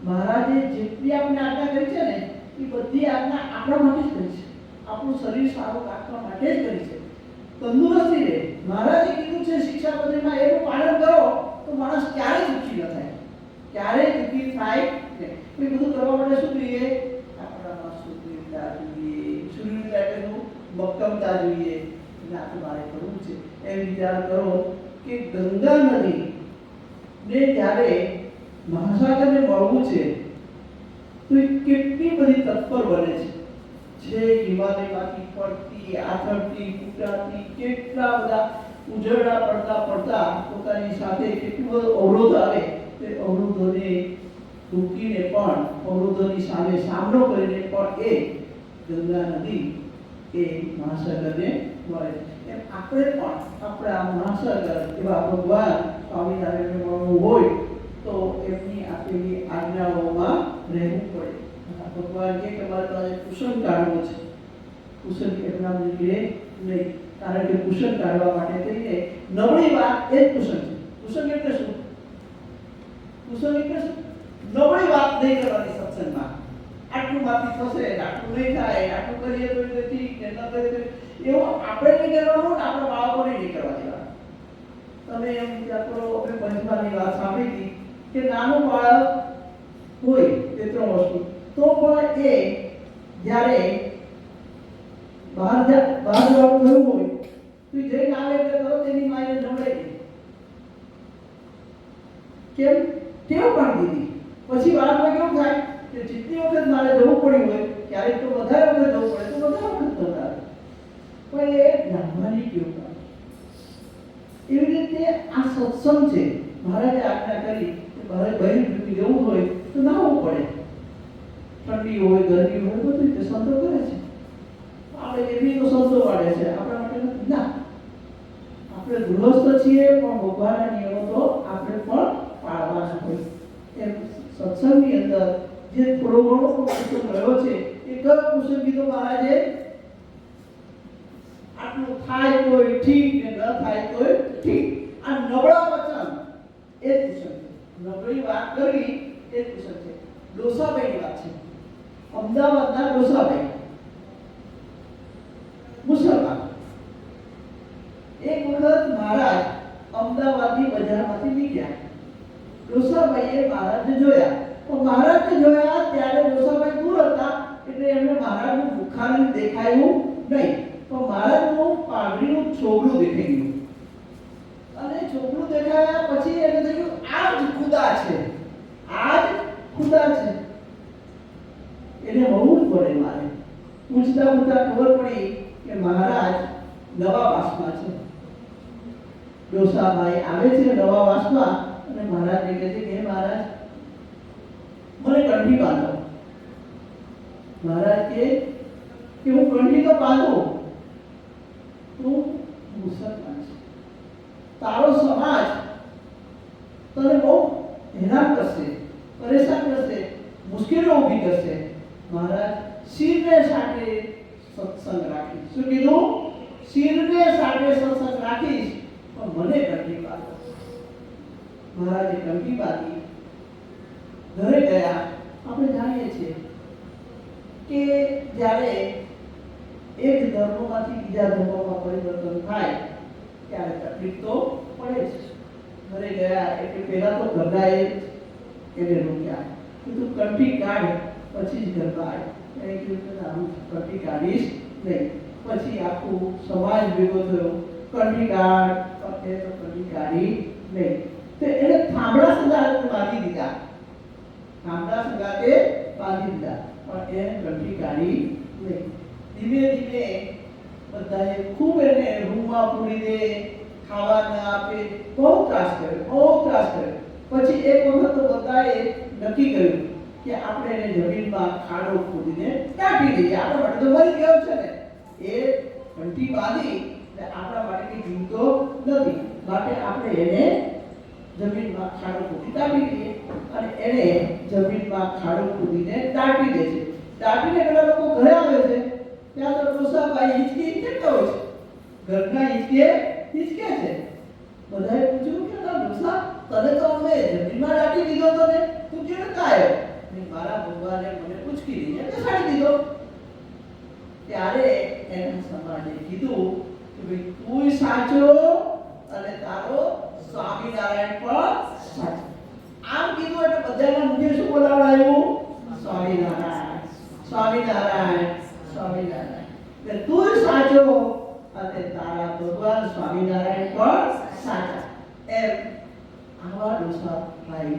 મહારાજે જેટલી આપણે આજ્ઞા કરી છે ને એ બધી આજ્ઞા આપણા માટે જ કરી છે. આપણું શરીર સારું રાખવા માટે જ કરી છે. તંદુરસ્તી રહે. મહારાજે કીધું છે શિક્ષાપત્રીમાં એનું પાલન કરો તો માણસ ક્યારેય દુઃખી ન થાય, ક્યારેય દુઃખી થાય નહીં. એ બધું કરવા માટે શું જોઈએ? આપણામાં સુરવીરતા જોઈએ. સુરવીરતા એટલે શું? મક્કમતા જોઈએ. એટલે આપણે મારે કરવું છે એ વિચાર કરો કે ગંગા નદી ને જ્યારે મહાસાગરને મળવું છે તો એ કેટલી બધી તત્પર બને છે. હિમાલયમાંથી પડતી, આથડતી, ફૂટાતી, કેટલા બધા ઉજળા પડતા પોતાની સાથે કેટલું બધું અવરોધ આવે તે અવરોધોને રોકીને પણ, અવરોધોની સામે સામનો કરીને પણ એ ગંગા નદી એ મહાસાગરને મળે. એમ આપણે પણ આપણા મહાસાગર એવા ભગવાન સ્વામિનારાયણને મળવું હોય તો એમની આપેલી આજ્ઞાઓમાં રહેવું પડે. ભગવાન કે તમારે પાસે કુસુમ કાઢવો છે, કુસુમ એમના નીકળે નહીં. કારણ કે કુસુમ કાઢવા માટે થઈને નબળી વાત એ જ કુસુમ છે. કુસુમ એટલે શું? કુસુમ એટલે શું? નબળી વાત નહીં કરવાની સત્સંગમાં. આટલું માંથી થશે, આટલું નહીં થાય, આટલું કરીએ તો ઠીક ને, ન કરીએ તો એવું આપણે નહીં કરવાનું ને આપણા બાળકોને નહીં કરવા દેવા. તમે એમ વિચાર કરો, આપણે પંચમાની વાત સાંભળી હતી કે નાનું બાળક હોય 3 વર્ષનું તો પણ એ જ્યારે બહાર જવાનું થયું હોય તો જઈને આવે એટલે તરત એની માને નવડાવી દે. કેમ? ટેવ પાડી દીધી. પછી બાળકમાં કેવું થાય કે જેટલી વખત મારે જવું પડ્યું હોય ક્યારેક તો વધારે વખત જવું પડે તો વધારે વખત નવડાવે. પણ એ નામવાની ટેવ પાડી. એવી રીતે આ સત્સંગ છે. મહારાજે આજ્ઞા કરી કે મારે બહેન જવું હોય તો નાવું પડે. ઠંડી હોય, ગરમી હોય, બધું રીતે સંતો કરે છે. આપણે એવી તો સંતો વાળે છે, આપણા માટે નથી. ના, આપણે આપણે ગૃહસ્થ છીએ પણ ભગવાનના નિયમો તો આપણે પણ પાળવાના હોય. એમ સત્સંગની અંદર જે થોડો ઘણો કુસંગ રહ્યો છે એ કયો કુસંગ કીધો મહારાજે? આટલું થાય તોય ઠીક ને ન થાય તોય ઠીક. આ નબળા વચન એ કુસંગ છે. નબળી વાત કરવી એ કુસંગ છે. ડોસાભાઈની વાત છે. અમદાવાદના ડોસાભાઈ મુસલમાન. એક વખત મહારાજ અમદાવાદની બજારમાંથી નીકળ્યા. ડોસાભાઈએ મહારાજને જોયા. પણ મહારાજને જોયા ત્યારે ડોસાભાઈ દૂર હતા એટલે એમને મહારાજનું મુખારવિંદ દેખાયું નહીં. પણ મહારાજનું પાઘડીનું છોગલું દેખાઈ ગયું. અને છોગલું દેખાયા પછી એને થયું આ જ ખુદા છે, આ જ ખુદા છે. એને હોવું જ પડે મારે. પૂછતા પૂછતા ખબર પડી કે મહારાજ નવાવાસમાં છે. ડોસાભાઈ આવે છે નવાવાસમાં અને મહારાજને કહે છે કે મહારાજ મને કંઠી બાંધો. મહારાજ કે હું કંઠી તો બાંધું, તું મુસલમાન છે, તારો સમાજ તને બહુ હેરાન કરશે, પરેશાન કરશે, મુશ્કેલીઓ ઊભી કરશે. મહારાજ શિરને સાથે સત્સંગ રાખીશ. શું કીધું? શિરને સાથે સત્સંગ રાખીશ પણ મને કંઠી બાંધો. મહારાજે કંઠી બાંધી. ઘરે ગયા. આપણે જાણીએ છીએ કે જ્યારે એક ધર્મમાંથી બીજા ધર્મમાં પરિવર્તન થાય ત્યારે તકલીફ તો પડે છે. ઘરે ગયા એટલે પહેલા તો ઘરડાએ એને રોક્યા. કીધું કંઠી કાઢ પછી જ ઘરમાં આવ. એ કીધું આવું કંઠી કાઢીશ નહીં. પછી આખું સમાજ ભેગો થયો. કંઠી કાઢ તો કંઠી કાઢી નહીં. તો એને થાંભલા સંગાતે બાંધી દીધા. થાંભલા સંગાતે બાંધી દીધા પણ એને કંઠી કાઢી નહીં. ધીમે ધીમે બધાએ ખૂબ એને રૂમમાં પૂરી દે, ખાવા ન આપે, બહુ ત્રાસ કર્યો, બહુ ત્રાસ કર્યો. પછી એક વખત તો બધાએ નક્કી કર્યું કે આપણે એને જમીનમાં ખાડો ખોદીને દાટી દઈએ. આપણા માટે તો મરી ગયો છે ને. એ કંઠી બાંધી એટલે આપણા માટે કઈ જીવતો નથી, માટે આપણે એને જમીનમાં ખાડો ખોદી દાટી દઈએ. અને એને જમીનમાં ખાડો ખોદીને દાટી દે છે. દાટીને પેલા લોકો ઘરે આવે છે ત્યાં તો ડોસાભાઈ હિચકી હિચકતા હોય છે. ઘરના હિચકે છે. બધાએ પૂછ્યું કે ડોસા તને તો અમે જમીનમાં દાટી દીધો તો ને, તું કેમ નતો આવ્યો? મારા ભગવાને મને પૂછકી દીધી બેસાડી દીધો. ત્યારે એના સમાજે કીધું કે ભાઈ તું સાચો અને તારો સ્વામિનારાયણ પણ સાચો. આમ કીધું એટલે બધાના મુખે શું બોલાવડાયું? સ્વામિનારાયણ, સ્વામિનારાયણ, સ્વામિનારાયણ. એટલે તું સાચો અને તારા ભગવાન સ્વામિનારાયણ પણ સાચા. એમ આવા ડોસાભાઈ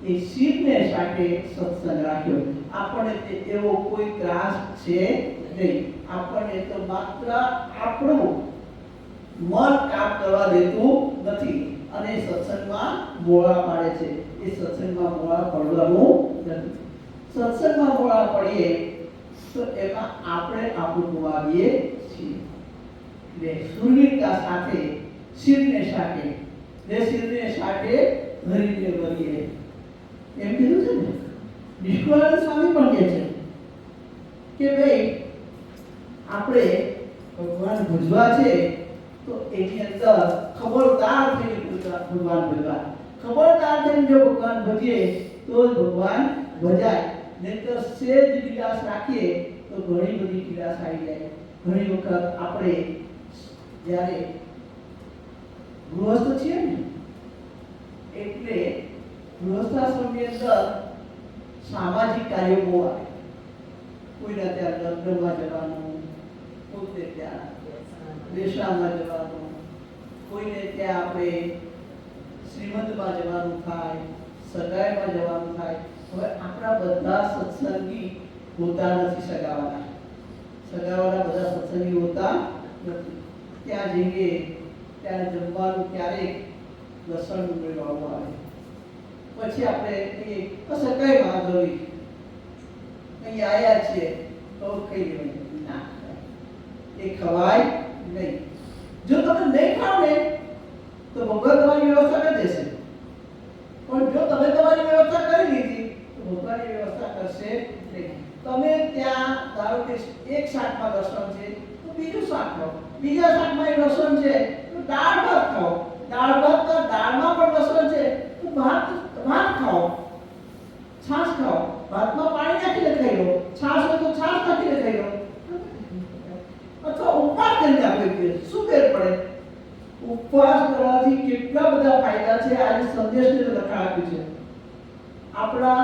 એ શિવને સાથે સત્સંગ રાખ્યો. આપણને એવો કોઈ ત્રાસ છે નહીં. આપણને તો માત્ર આપણું મન કામ કરવા દેતું નથી અને સત્સંગમાં મોળા પાડે છે. એ સત્સંગમાં મોળા પડવાનું નથી. સત્સંગમાં મોળા પડીએ તો એમાં આપણે આપણું ગુમાવીએ છીએ. એટલે સુરવીરતા સાથે શિવને સાથે ધરીને વળીએ એમ કીધું છે ને. નિષ્કુળાનંદ સ્વામી પણ કહે છે કે ભાઈ આપણે ભગવાન ભજવા છે તો એની અંદર ખબરદાર થઈને ભગવાન ભજવા. ખબરદાર થઈને જો ભગવાન ભજીએ તો જ ભગવાન ભજાય. નહીંતર સેજ વિલાસ રાખીએ તો ઘણી બધી વિલાસ આવી જાય. ઘણી વખત આપણે જ્યારે ગૃહસ્થ છીએ ને એટલે ગૃહસ્થાશ્રમની અંદર સામાજિક કાર્યો બહુ આવે. કોઈના ત્યાં લગ્નમાં જવાનું, કોઈને ત્યાં વેશામાં જવાનું, કોઈને ત્યાં આપણે શ્રીમંતમાં જવાનું થાય, સગાઈમાં જવાનું થાય. હવે આપણા બધા સત્સંગી હોતા નથી. સગાવાના બધા સત્સંગી હોતા નથી. ત્યાં જઈએ ત્યારે જમવાનું ક્યારેક લસણ ઉમેરવાનું આવે. પછી આપણે કહીએ કશે કઈ વાંધો નહીં, અહીં આવ્યા છીએ તો ખાઈ લેવાનું. ના, એ ખવાય નહીં. જો તમે નહીં ખાવ ને તો ભગવાન તમારી વ્યવસ્થા કરી દેશે. પણ જો તમે તમારી વ્યવસ્થા કરી લીધી તો ભગવાનની વ્યવસ્થા કરશે નહીં. તમે ત્યાં ધારો કે એક શાકમાં લસણ છે તો બીજું શાક ખાઓ, બીજા શાકમાં લસણ છે તો દાળ ભાત ખાઓ, દાળ ભાતમાં દાળમાં પણ લસણ છે તો ભાત ખાઓ, છાશ ખાઓ, ભાતમાં પાણી નાખીને ખાઈ લો, છાશ હોય તો છાશ નાખીને ખાઈ લો, અથવા ઉપવાસ કરીને આપણે શું ફેર પડે? ઉપવાસ કરવાથી કેટલા બધા ફાયદા છે આજે સંદેશને લખાણ આપ્યું છે. આપણા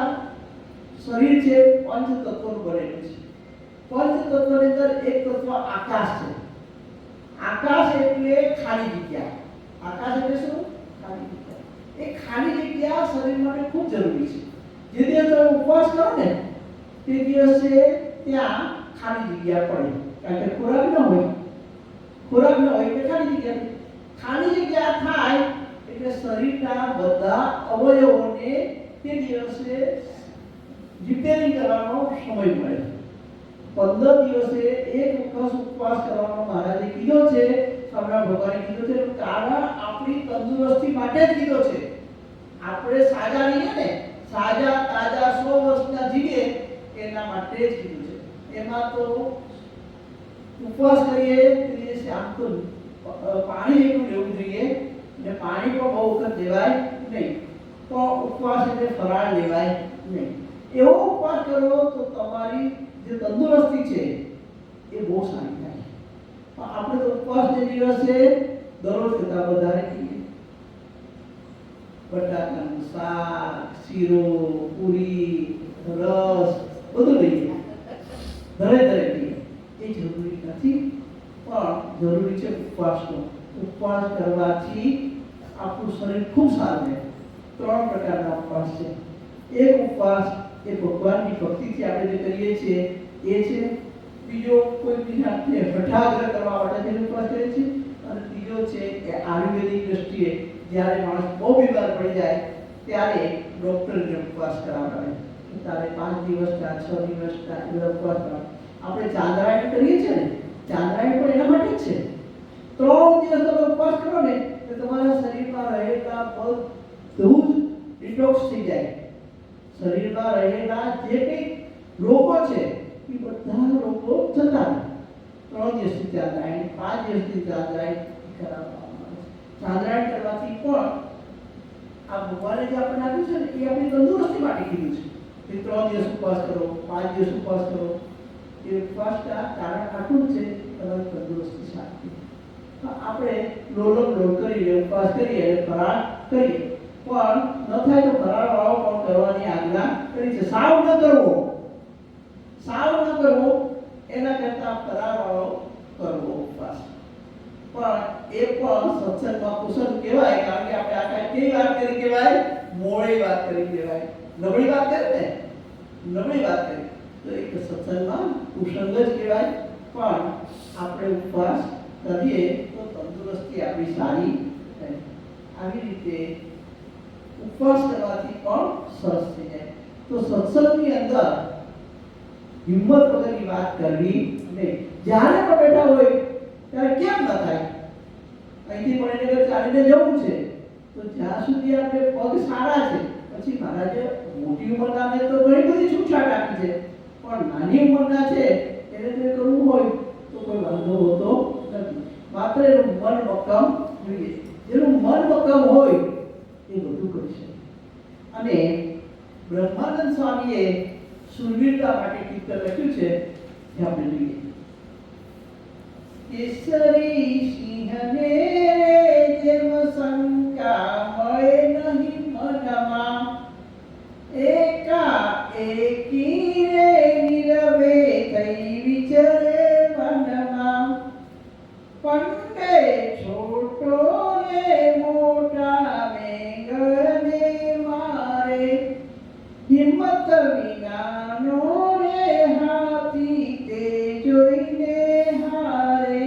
શરીર છે પંચ તત્વોનું બનેલું છે. પંચ તત્વની અંદર એક તત્વ આકાશ છે. આકાશ એટલે ખાલી જગ્યા. આકાશ એટલે શું? ખાલી જગ્યા. એ ખાલી જગ્યા શરીર માટે ખૂબ જરૂરી છે. જે દિવસે તમે ઉપવાસ કરો ને તે દિવસે ત્યાં ખાલી જગ્યા પડે, કારણ કે ખોરાક ન હોય એટલે ખાલી જગ્યા. ખાલી જગ્યા થાય એટલે શરીરના બધા અવયવોને તે દિવસે રિપેરિંગ કરવાનો સમય મળે. 15 દિવસે એક વખત ઉપવાસ કરવાનો મહારાજે કીધો છે, સ્વામિનારાયણ ભગવાને કીધો છે, કારણ આપણી તંદુરસ્તી માટે જ કીધો છે. આપણે સાજા રહીએ ને, સાજા તાજા 100 વર્ષના જીવીએ એના માટે જ કીધું છે. એમાં તો ઉપવાસ કરીએ તે દિવસે આમ તો પાણી એટલું લેવું જોઈએ અને પાણી પણ બહુ વખત લેવાય નહીં, પણ ઉપવાસ એટલે ફરાળ લેવાય નહીં. એવો ઉપવાસ કરો તો તમારી જે તંદુરસ્તી છે એ બહુ સારી થાય. પણ આપણે તો ઉપવાસને દિવસે દરરોજ કરતાં વધારે ખાઈએ. બટાકાનું શાક, શીરો, પૂરી, રસ બધું લઈએ, દરેક લઈએ. એ જરૂરી નથી, પણ જરૂરી છે ઉપવાસનો. ઉપવાસ કરવાથી આપણું શરીર ખૂબ સારું રહે. 3 પ્રકારના ઉપવાસ છે. એક ઉપવાસ એ ભગવાનની ભક્તિથી આપણે જે કરીએ છીએ એ છે. બીજો કોઈ બીજાને હઠાગ્રહ કરવા માટે જે ઉપવાસ કરે છે. અને ત્રીજો છે એ આયુર્વેદિક દ્રષ્ટિએ જ્યારે માણસ બહુ બીમાર પડી જાય ત્યારે ડૉક્ટરને ઉપવાસ કરાવડાવે. ત્યારે 5 દિવસના 6 દિવસના એવા ઉપવાસ કરાવે. આપણે ચાંદ્રાયણ કરીએ છીએ ને, ચાંદ્રાયણ પણ એના માટે જ છે. 3 દિવસ તમે ઉપવાસ કરો ને તો તમારા શરીરમાં રહેલા બધું જ ડિટોક્સ થઈ જાય. શરીરમાં રહેલા જે કંઈ રોગો છે એ બધા રોગો જતા રહે. 3 દિવસથી ચાંદ્રાયણ, 5 દિવસથી ચાંદ્રાયણ કરાવવામાં આવે છે. ચાંદ્રાયણ કરવાથી પણ આ ભગવાને જે આપણને આપ્યું છે ને એ આપણી તંદુરસ્તી માટે કીધું છે કે 3 દિવસ ઉપવાસ કરો, 5 દિવસ ઉપવાસ કરો. એ ઉપવાસના કારણ આટલું જ છે તમારી તંદુરસ્તી સારી. આપણે લોલ કરીએ, ઉપવાસ કરીએ, ફરાળ કરીએ, પણ ન થાય તો ફરાળ વાળો પણ કરવાની આજ્ઞા કરી છે. સાવ ન કરવો એના કરતા ફરાળ વાળો કરવો ઉપવાસ. પણ એ પણ સત્સંગમાં કુશળ કહેવાય, કારણ કે આપણે આખા કેવી વાત કરી કહેવાય? મોડી વાત કરી કહેવાય. નબળી વાત કરી ને, નબળી વાત કરી તો એક સત્સંગમાં કુશળ જ કહેવાય. પણ આપણે ઉપવાસ કરીએ તો તંદુરસ્તી આપણી સારી થાય. આવી રીતે ઉપવાસ કરવાથી પણ સરસ થઈ જાય. તો સત્સંગની અંદર હિંમત વગરની વાત કરવી નહીં. જ્યારે પણ બેઠા હોય ત્યારે કેમ ન થાય? અહીંથી મણિનગર ચાલીને જવું છે તો જ્યાં સુધી આપણે પગ સારા છે, પછી મહારાજે મોટી ઉંમરનાને તો ઘણી બધી છૂટછાટ આપી છે, પણ નાની ઉંમરના છે એને તે કરવું હોય તો કોઈ વાંધો હોતો નથી. માત્ર એનું મન મક્કમ જોઈએ. જેનું મન મક્કમ હોય એ બધું કરી શકે. અને બ્રહ્માનંદ સ્વામીએ શૂરવીરતા માટે કીર્તન લખ્યું છે, એ આપણે જોઈએ. કેસરી સિંહને જેમ શંકા મળે નહીં મનમાં, એકા એકી રે નીરવે થઈ વિચરે વનમાં, પંડે છોટો રે મોટા મેઘને મારે, હિંમત વિનાનો રે હાથી તે જોઈને હારે,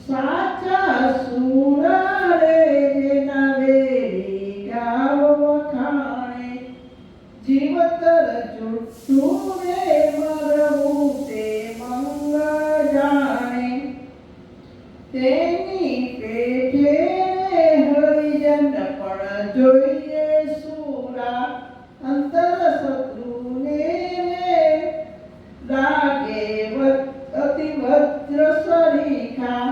સાચા જોઈએ સુરા અંતર શત્રુને લાગે અતિ વજ્ર સરીખા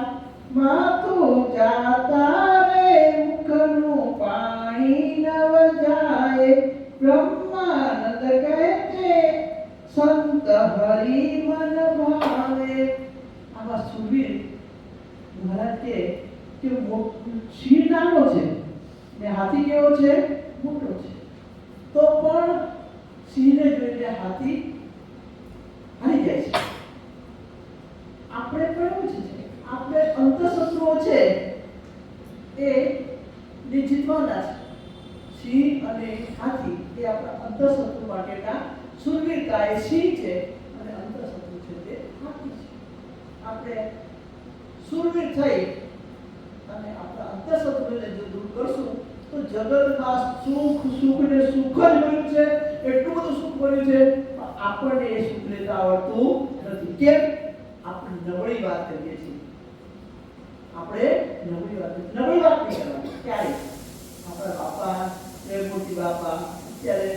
માથું જાતા રે મુખનું પાણી નવ જાય બ્રહ્માનંદ કહેતે સંત હરિ મન ભાવે. આવા સુરવીર મહારાજ કે સિંહ નાનો છે ને હાથી કેવો છે? મોટો છે. તો પણ સિંહને જોઈને હાથી હારી જાય છે. આપણે પણ એવું છે, આપણે અંતઃશત્રુઓ છે એ જીતવાના છે. સિંહ અને હાથી એ આપણા અંતઃશત્રુ માટેના સુરવીરતા એ સિંહ છે અને અંતઃશત્રુ છે તે હાથી છે. આપણે સુરવીર થઈ અને આપણા અંતઃશત્રુને જો દૂર કરશું તો જગતમાં સુખ સુખ ને સુખ જ મળ્યું છે. એટલું બધું સુખ મળ્યું છે પણ આપણને એ સુખ લેતા આવડતું નથી. કેમ? આપણે નબળી વાત કરીએ છીએ. આપણે નબળી વાત નહીં કરવાની. ક્યારે? આપણા બાપા પ્રેમમૂર્તિ બાપા અત્યારે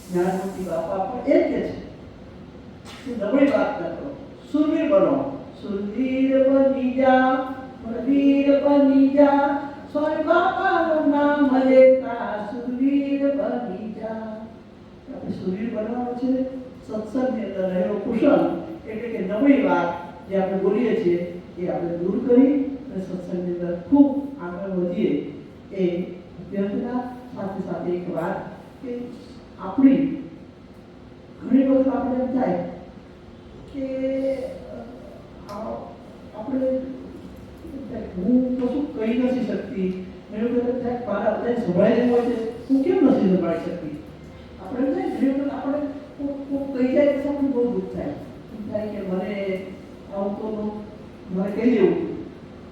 જ્ઞાનમૂર્તિ બાપા પણ એ જ છે નબળી વાત ન કરો, સુરવીર બનો. સુરવીર બની જા, વીર બની જા, સ્વામી બાપાનું નામ લેતા સુરવીર બની જા. આપણે સુરવીર બનવાનું છે. સત્સંગની અંદર રહેલો કુશલ એટલે કે નબળી વાત જે આપણે બોલીએ છીએ એ આપણે દૂર કરી અને સત્સંગની અંદર ખૂબ આગળ વધીએ એ અભ્યર્થના. સાથે સાથે એક વાત કે આપણી ઘણી વખત આપણે એમ થાય કે આપણે હું કશું કહી નથી શકતી, ઘણી વખત થાય મારા બધા સંભળાઈ જવું હોય છે, હું કેમ નથી સંભળાઈ શકતી. આપણે ઘણી વખત આપણે કહી જાય તો આપણને બહુ દુઃખ થાય કે મને આવું તો મારે કહી દેવું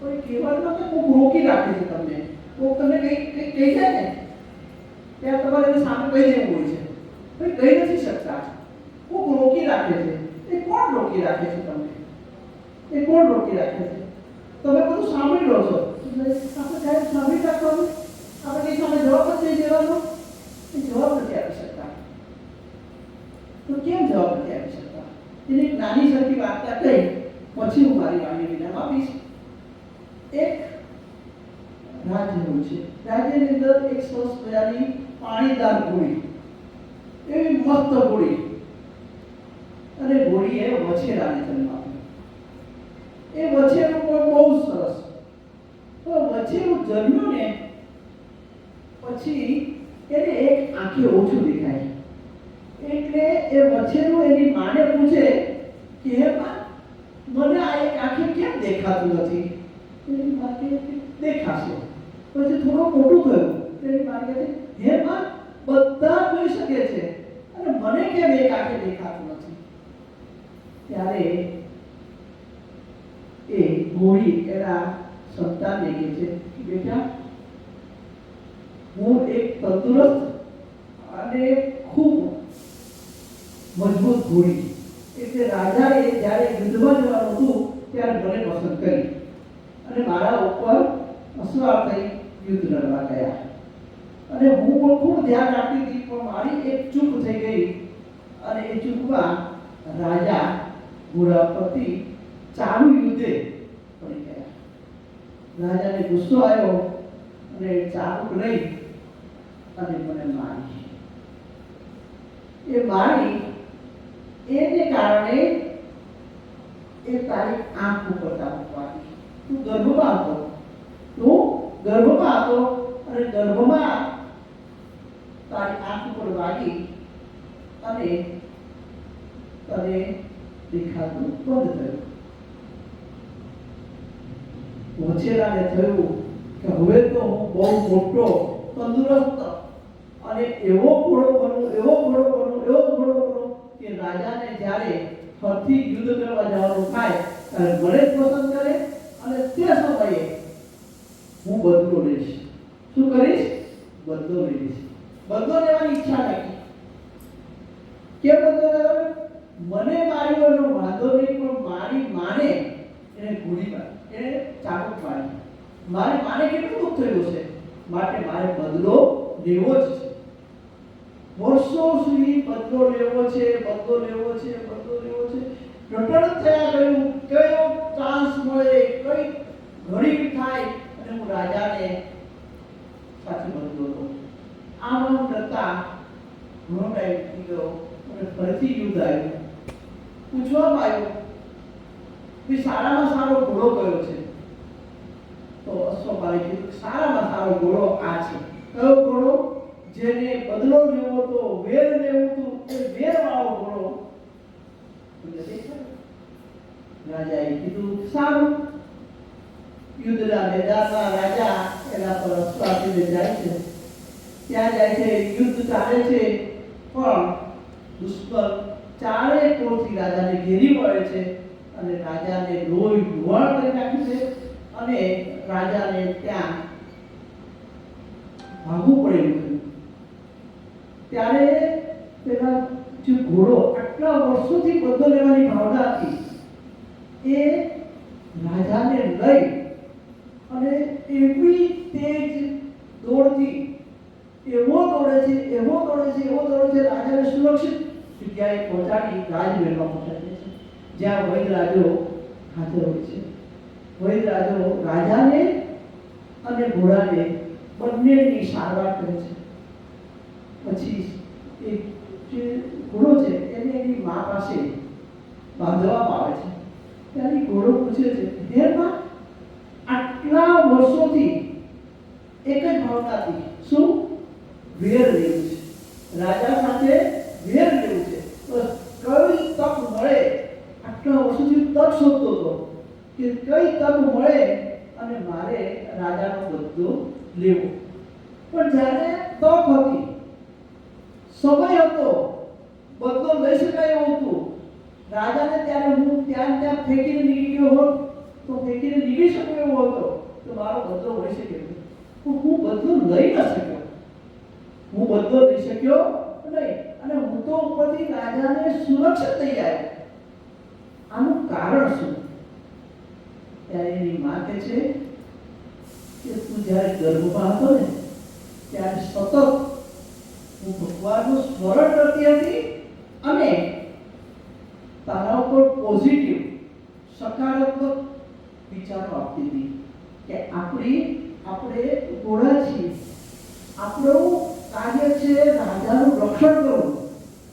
પણ કહેવાનું કે કોઈક રોકી રાખે છે તમને. કોઈક તમને કંઈ કહી જાય ને ત્યાં તમારે એને સામે કહી દેવું હોય છે, ભાઈ કહી નથી શકતા. કોઈક રોકી રાખે છે. એ કોણ રોકી રાખે છે તમને? એ કોણ રોકી રાખે છે? તમે બધું સાંભળી લો છો, આપણે ત્યારે સાંભળી રાખવાનું, આપણે કંઈ સામે જવાબ નથી દેવાનો. એ જવાબ નથી આપી શકતા. તો કેમ જવાબ નથી આપી શકતા? એની એક નાની સરખી વાર્તા કહી પછી હું મારી વાણી વિરામ આપીશ. એક રાજ્ય હોય છે. રાજ્યની અંદર એક સરસ મજાની પાણીદાર ઘોડી, એવી મસ્ત ઘોડી, અને ઘોડીએ વછેરાને જન્મ આપ્યો. એ વછેરું પણ બહુ સરસ. તો વછેરું જન્મ્યું ને પછી એને એક આંખે ઓછું દેખાય. એટલે એ વછેરું એની માને પૂછે કે હે માં, મને આ એક આંખે કેમ દેખાતું નથી? એની માં કહે દેખાશે. પછી થોડું મોટું થયું એની માં કહે હે માં, બધા જોઈ શકે છે અને મને કેમ એક આંખે દેખાતું નથી? ત્યારે એ ઘોડી એના સંતાનને કહે છે કે બેટા, હું એક તંદુરસ્ત અને ખૂબ મજબૂત ઘોડી, એટલે રાજાએ જ્યારે યુદ્ધમાં જવાનું હતું ત્યારે મને પસંદ કરી અને મારા ઉપર અસવાર થઈ યુદ્ધ લડવા ગયા. અને હું પણ ખૂબ ધ્યાન રાખતી હતી પણ મારી એક ચૂક થઈ ગઈ અને એ ચૂકમાં રાજા ઘોડાપતિ ચાલુ યુદ્ધે પડી ગયા. રાજાને ગુસ્સો આવ્યો અને ચાબુક લઈ અને મને મારી. એ મારી એને કારણે એ તારી આંખ ઉપર ચાબુક વાગી. તું ગર્ભમાં હતો અને ગર્ભમાં તારી આંખ ઉપર વાગી અને તને દેખાતું બંધ થયું. વછેરાને થયું કે હવે તો હું બહુ મોટો તંદુરસ્ત અને એવો ઘોડો બનું કે રાજાને જ્યારે ફરીથી યુદ્ધ કરવા જવાનું થાય ત્યારે મને જ પસંદ કરે અને તે સમયે હું બદલો લઈશ. શું કરીશ? બદલો લઈશ. બદલો લેવાની ઈચ્છા નથી. કેમ બદલો લેવાનો? મને માર્યો એનો વાંધો નહીં, પણ મારી માને એને ઘોડી મારી, એને ચાબુક મારી. મારે માને કેટલું દુઃખ થયું છે, માટે મારે બદલો લેવો જ છે. વર્ષો સુધી બદલો લેવો છે, બદલો લેવો છે, બદલો લેવો છે. રટણ થયા ગયું, કયો ચાન્સ મળે, કઈ ઘડી થાય અને હું રાજાને સાથે બદલો લઉં. આમ કરતા ઘણો ટાઈમ થઈ ગયો અને ફરીથી યુદ્ધ આવ્યું. પૂછવામાં આવ્યું કે સારામાં સારો ઘોડો કયો છે? તો અશ્વપાલે કીધું સારામાં સારો ઘોડો આ છે. કયો ઘોડો? જેને બદલો લેવો તો, વેર લેવું હતું, એ વેર વાળો ઘોડો. રાજાએ કીધું સારું. યુદ્ધના મેદાનમાં રાજા એના પર અશ્વાસીને જાય છે. ત્યાં જાય છે, યુદ્ધ ચાલે છે, પણ દુશ્મન ચારે કોરથી રાજાને ઘેરી વળે છે અને રાજાને લોહી લુહાણ કરી નાખ્યું છે અને રાજાને ત્યાં ભાગવું પડેલું છે. ત્યારે પેલા જે ઘોડો આટલા વર્ષોથી બદલો લેવાની ભાવના હતી એ રાજાને લઈ અને એવી તેજ દોડથી એવો દોડે છે, એવો દોડે છે, એવો દોડે છે, રાજાને સુરક્ષિત જગ્યાએ પહોંચાડી રાજમહેલમાં પહોંચાડે છે, જ્યાં વૈદરાજો હાજર હોય છે. વૈદરાજો રાજાને અને ઘોડાને બંનેની સારવાર કરે છે. પછી એક જે ઘોડો છે એને એની મા પાસે બાંધવામાં આવે છે. ત્યારે ઘોડો પૂછે છે, હે માં, આટલા વર્ષોથી એક જ ભાવના હતી, શું? વેર લેવું છે, રાજા સાથે વેર લેવું છે. તો કઈ તક મળે, આટલા વર્ષોથી તક શોધતો હતો કે કઈ તક મળે અને મારે રાજાનો બદલો લેવો. પણ જ્યારે તક હતી, સમય હતો, બદલો લઈ શકાય એવું હતું, રાજાને ત્યારે હું ત્યાં ફેંકીને નીકળી ગયો હોત તો ફેંકીને નીકળી શકું એવો હતો તો મારો બદલો હોઈ શકે. હું બદલો લઈ ન શક્યો, હું બદલો લઈ શક્યો નહીં અને હું તો ઉપરથી રાજાને સુરક્ષિત થઈ આવ્યો. આનું કારણ શું? ત્યારે એની માં કહે છે કે તું જ્યારે ગર્ભમાં હતો ને ત્યારે સતત હું ભગવાનનું સ્મરણ કરતી હતી અને તારા ઉપર પોઝિટિવ સકારાત્મક વિચારો આપતી હતી કે આપણે ઘોડા છીએ, આપણું કાર્ય છે રાજાનું રક્ષણ કરવું.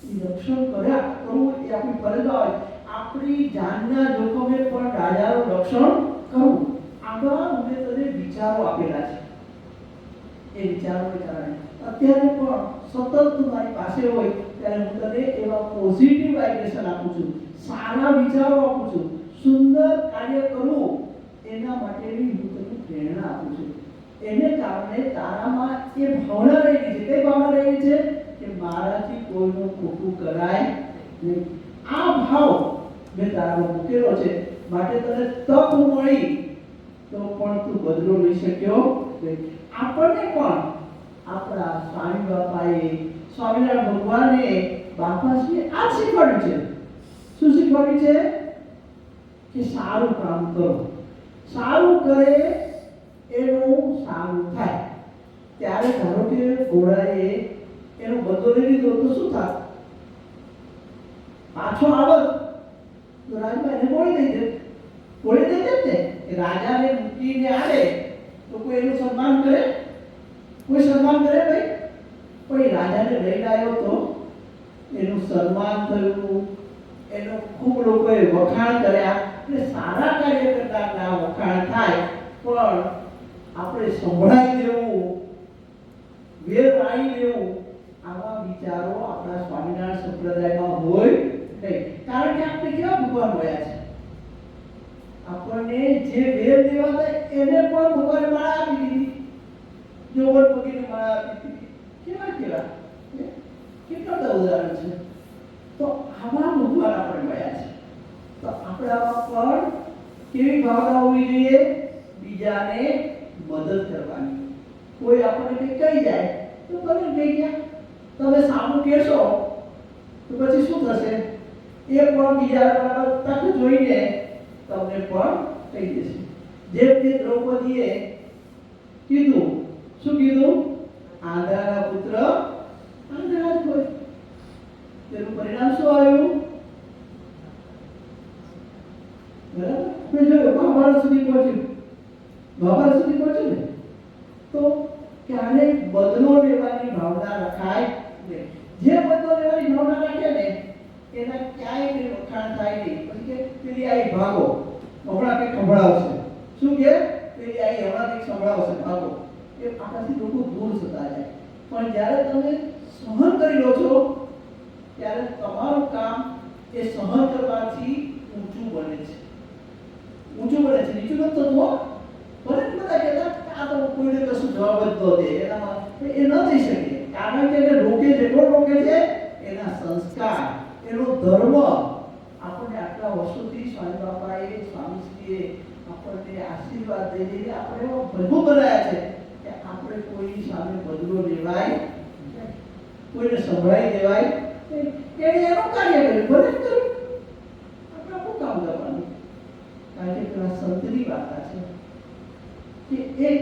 એ રક્ષણ કરવું એ આપણી ફરજ હોય. આપણી જાનના જોખમે પણ રાજાનું રક્ષણ કરવું. આવા મેં તને વિચારો આપેલા છે. એ વિચારોને કારણે અત્યારે પણ સતત તું મારી પાસે હોય ત્યારે હું તને એવા પોઝિટિવ વાઇબ્રેશન આપું છું, સારા વિચારો આપું છું, સુંદર કાર્ય કરું એના માટેની હું તને પ્રેરણા આપું છું. એને કારણે તારામાં એ ભાવના રહેલી છે. કઈ ભાવના રહેલી છે? કે મારાથી કોઈનું ખોટું કરાય નહીં. આ ભાવ મેં તારામાં મૂકેલો છે. માટે તને તક મળી તો પણ તું બદલો લઈ શક્યો નહીં. આપણને પણ આપણા સ્વામી બાપાએ, સ્વામિનારાયણ ભગવાને બાપાશ્રીએ આ શીખવાડ્યું છે. શું શીખવાડ્યું છે? કે સારું કામ કરો, સારું કરે એનું સારું થાય. ત્યારે ધારો કે ઘોડાએ એનો બદલો લઈ લીધો તો શું થાય? પાછો આવત તો રાજમાં એને ગોળી દઈ દે ને. રાજાને મૂકીને આવે તો કોઈ એનું સન્માન કરે? કોઈ સન્માન કરે ભાઈ? કોઈ રાજાને લઈને આવ્યો તો એનું સન્માન થયું, એનો ખૂબ લોકોએ વખાણ કર્યા. એટલે સારા કાર્ય કરતા વખાણ થાય પણ આપણે સંભળાઈ દેવું, વેર વાળી દેવું, આવા વિચારો આપણા સ્વામિનારાયણ સંપ્રદાયમાં હોય નહીં. કારણ કે આપણે કેવા ભગવાન મળ્યા છે? આપણને જે વેર દેવા હતા એને પણ ભગવાને માળા આપી દીધી. જોવન પગીને માળા આપી દીધી. કેવા કેટલા બધા ઉદાહરણ છે. તો આવા ભગવાન આપણે મળ્યા છે. તો આપણામાં પણ કેવી ભાવના હોવી જોઈએ? બીજાને મદદ કરવાની. કોઈ આપણને કંઈ કહી જાય તો ભલે કહી ગયા, તમે સામું કહેશો તો પછી શું થશે? એ પણ બીજા તક જોઈને તમને પણ કહી દેશે. જેમ કે દ્રૌપદીએ કીધું, શું કીધું? આંધળાના પહોંચે ને તો ક્યારે બદલો લેવાની ભાવના રખાય નહીં. જે બદલો લેવાની ભાવના રાખે ને એના ક્યાંય કંઈ વખાણ થાય નહીં. પછી કે પેલી આઈ ભાગો, હમણાં કંઈક સંભળાવશે. શું કે પેલી આઈ હમણાં કંઈક સંભળાવશે, ભાગો. એ આપણાથી લોકો દૂર થતા જાય. પણ જ્યારે તમે સહન કરી લો છો ત્યારે તમારું કામ એ સહન કરવાથી ઊંચું બને છે. ઊંચું બને છે, નીચું નથી થતું. ભલે બધા કહેતા આ તો કોઈને કશું જવાબ જ ન દે, એનામાં એ ન થઈ શકે. કારણ કે એને રોકે છે. કોણ રોકે છે? એના સંસ્કાર, એનો ધર્મ. આપણને આટલા વર્ષોથી સ્વામી બાપાએ, સ્વામીશ્રીએ આપણને આશીર્વાદ દઈને આપણે એવા મજબૂત બનાવ્યા છે કે આપણે કોઈની સામે બદલો લેવાય, કોઈને સંભળાઈ દેવાય. એને એનું કાર્ય કર્યું, ભલે કર્યું, આપણે આપણું કામ કરવાનું. કારણ કે પેલા સંતની વાર્તા છે કે એક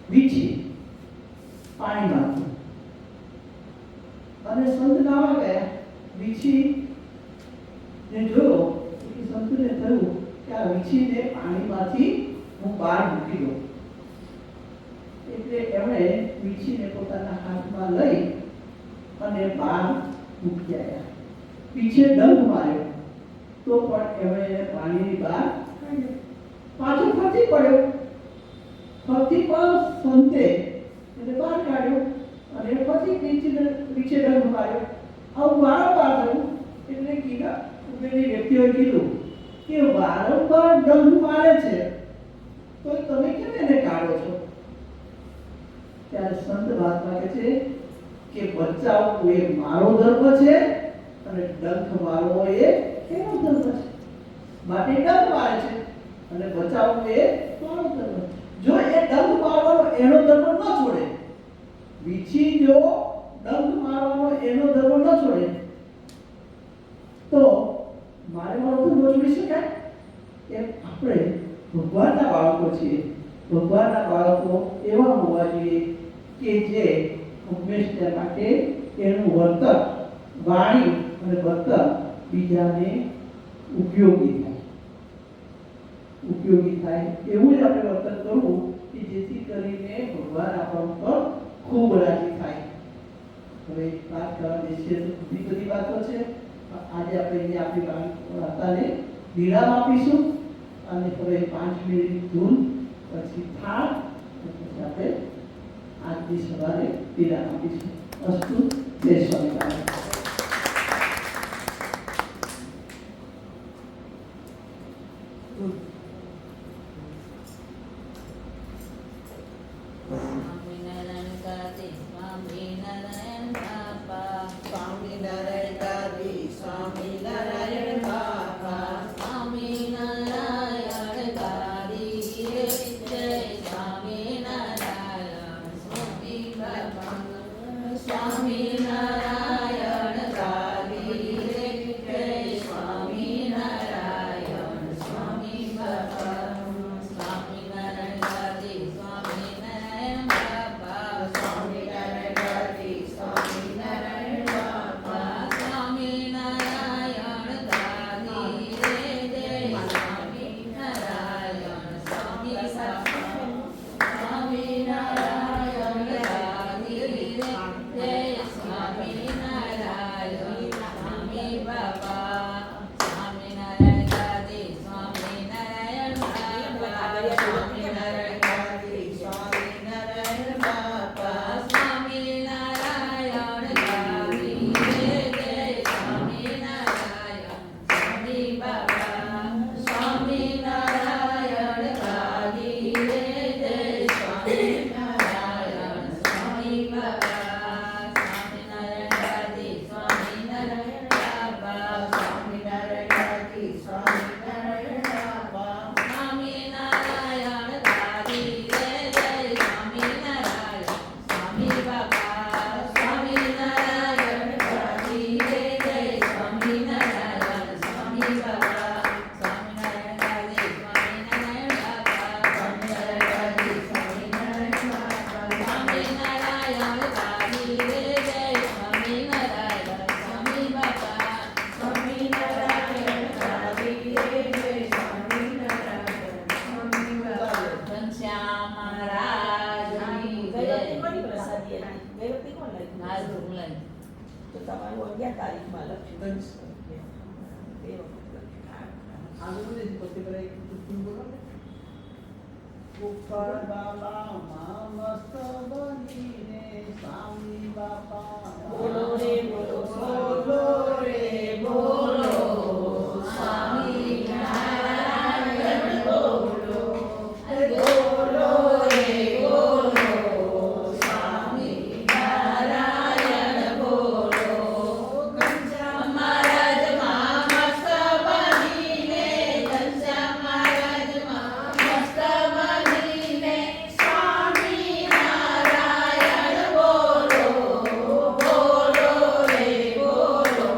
વીછી પાણીમાં હતું અને સંત નાવા ગયા. વીછી ને જોયો કે સંતને થયું કે આ વીછીને પાણીમાંથી હું બહાર મૂકી દઉં. એટલે એમણે વીછીને પોતાના હાથમાં લઈ અને બહાર મૂકી આવ્યા. પીછે ડંખ માર્યો તો પણ એમણે એને પાણીની બહાર કાઢ્યો. પાછો ફરતી પડ્યો, ફરતી પણ સંતે એને બહાર કાઢ્યો અને ફરતી પીછે ડંખ માર્યો. આવું વારંવાર થયું. એટલે કીધા ઉભેલી વ્યક્તિઓએ કીધું કે વારંવાર ડંખ મારે છે તો તમે કેમ એને કાઢો છો? ત્યારે સંત મહાત્મા કહે છે કે બચાવવું એ મારો ધર્મ છે અને ડંખ મારવો એ એનો ધર્મ છે. માટે ડંખ મારે છે અને બચાવવું એ મારો ધર્મ છે. જો એ ડંખ મારવાનો એનો ધર્મ ન છોડે, વીછી જો ડંખ મારવાનો એનો ધર્મ ન છોડે તો મારે મારો ધર્મ છોડી શકાય? એમ આપણે ભગવાનના બાળકો છીએ. ભગવાનના બાળકો એવા હોવા જોઈએ કે જે હંમેશા માટે એનું વર્તન, વાણી અને વર્તન બીજાને ઉપયોગી થાય. એવું જ આપણે વર્તન કરવું કે જેથી કરીને ભગવાન આપણા પર ખૂબ રાજી થાય. હવે વાત કરવા દેશે તો ઘણી બધી વાતો છે. આજે આપણે આપણી વાર્તાને વિરામ આપીશું અને હવે 5 મિનિટ ધૂન, પછી થાળ, પછી આપણે આજની સવારે વિરામ આપીશું. અસ્તુ. જય સ્વામિનારાયણ. સ્વામિનારાયણ ગાદી, સ્વામિનારાયણ બાપા. સ્વામિનારાયણ ગાદી, સ્વામિનારાયણ બાપા. સ્વામિનારાયણ ગાદી, જય સ્વામિનારાયણ સ્વામી બાપા. સ્વામિનારાયણ ગાદી, જય સ્વામિનારાયણ સ્વામી બાપા. સ્વામિનારાયણ ગાદી, સ્વામિનારાયણ બાપા. સ્વામિનારાયણ ગાદી, સ્વામિનારાયણ બાપા. સ્વામિનારાયણ ગાદી, જય સ્વામિનારાયણ સ્વામી બાપા. સ્વામિનારાયણ ગાદી, જય સ્વામિનારાયણ સ્વામી બાપા. સ્વામિનારાયણ ગાદી, સ્વામિનારાયણ બાપા. સ્વામિનારાયણ ગાદી, સ્વામિનારાયણ બાપા. સ્વામિનારાયણ ગાદી, જય સ્વામિનારાયણ સ્વામી બાપા. સ્વામિનારાયણ ગાદી, જય સ્વામિનારાયણ સ્વામી બાપા. સ્વામિનારાયણ ગાદી, સ્વામિનારાયણ બાપા. સ્વામિનારાયણ ગાદી, સ્વામિનારાયણ બાપા. સ્વામિનારાયણ હાલ હું લઈ તો તમારું 11 તારીખમાં લક્ષ્ય ગણેશ બે વખત લક્ષ્ય આગળ વધે પછી પેલા એક તું બોલો ને ગોપાળ બાબા મસ્ત બનીને સ્વામી બાપા બોલો રે બોલો બોલો રે બોલો સ્વામી નારાયણ બોલો બોલો રે બોલો સ્વામી નારાયણ બોલો ઘનશ્યામ મહારાજમાં મસ્ત બનીને ઘનશ્યામ મહારાજમાં મસ્ત બનીને સ્વામી નારાયણ બોલો બોલો રે બોલો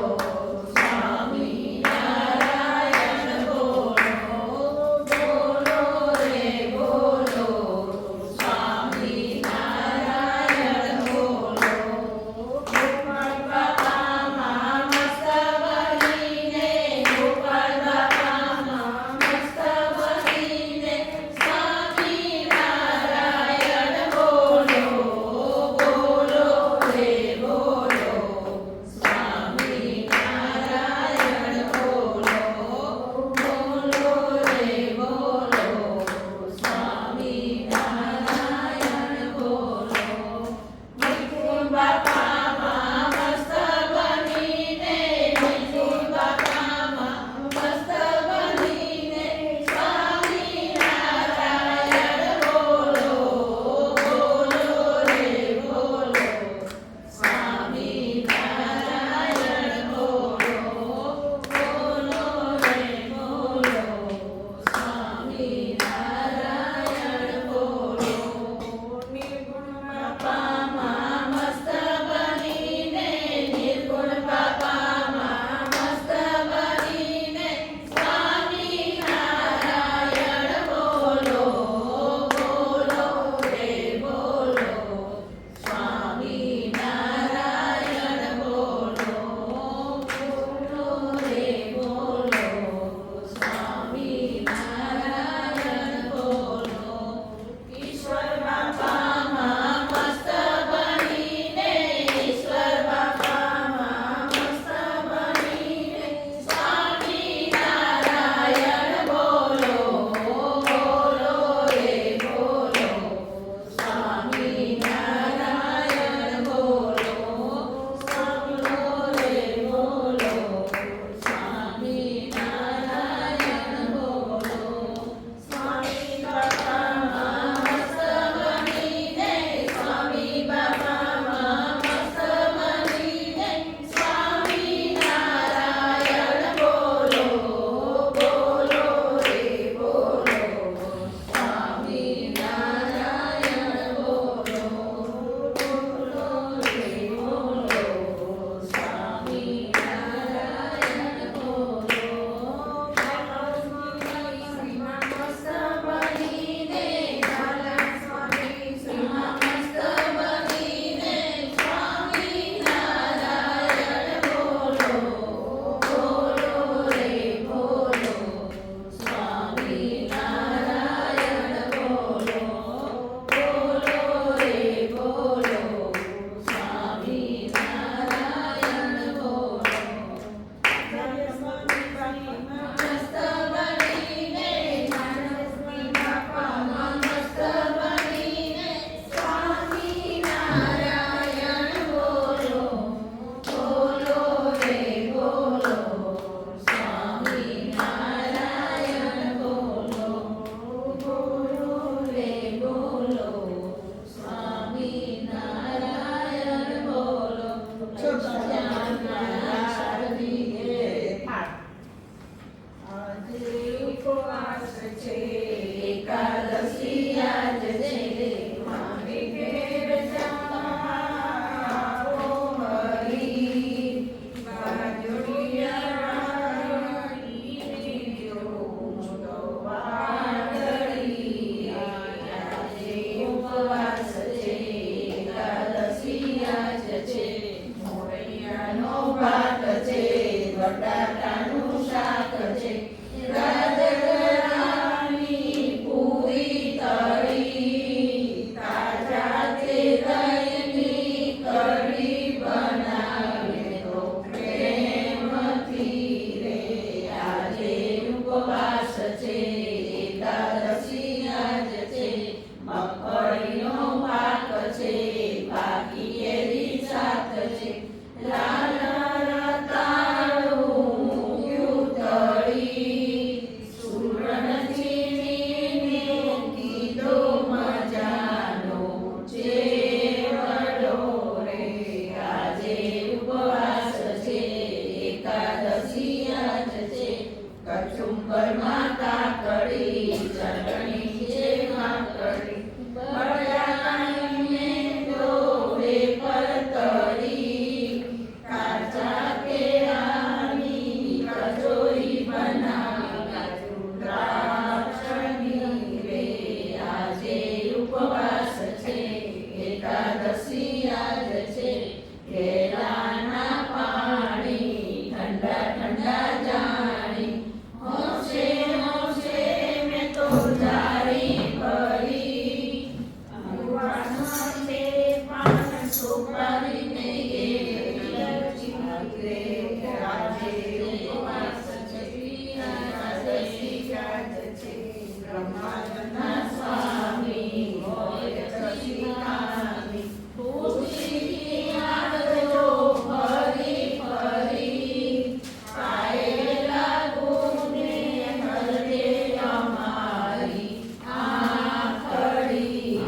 માયના સ્વામી હોય ચિતાની ખુશીથી આવજો ફરી ફરી આયેલા ગુને હરજે અમારી આખડી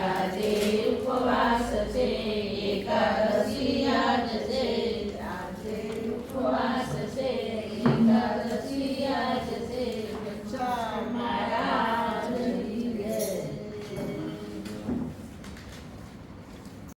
આજે ઉપવાસ છે એકાદશી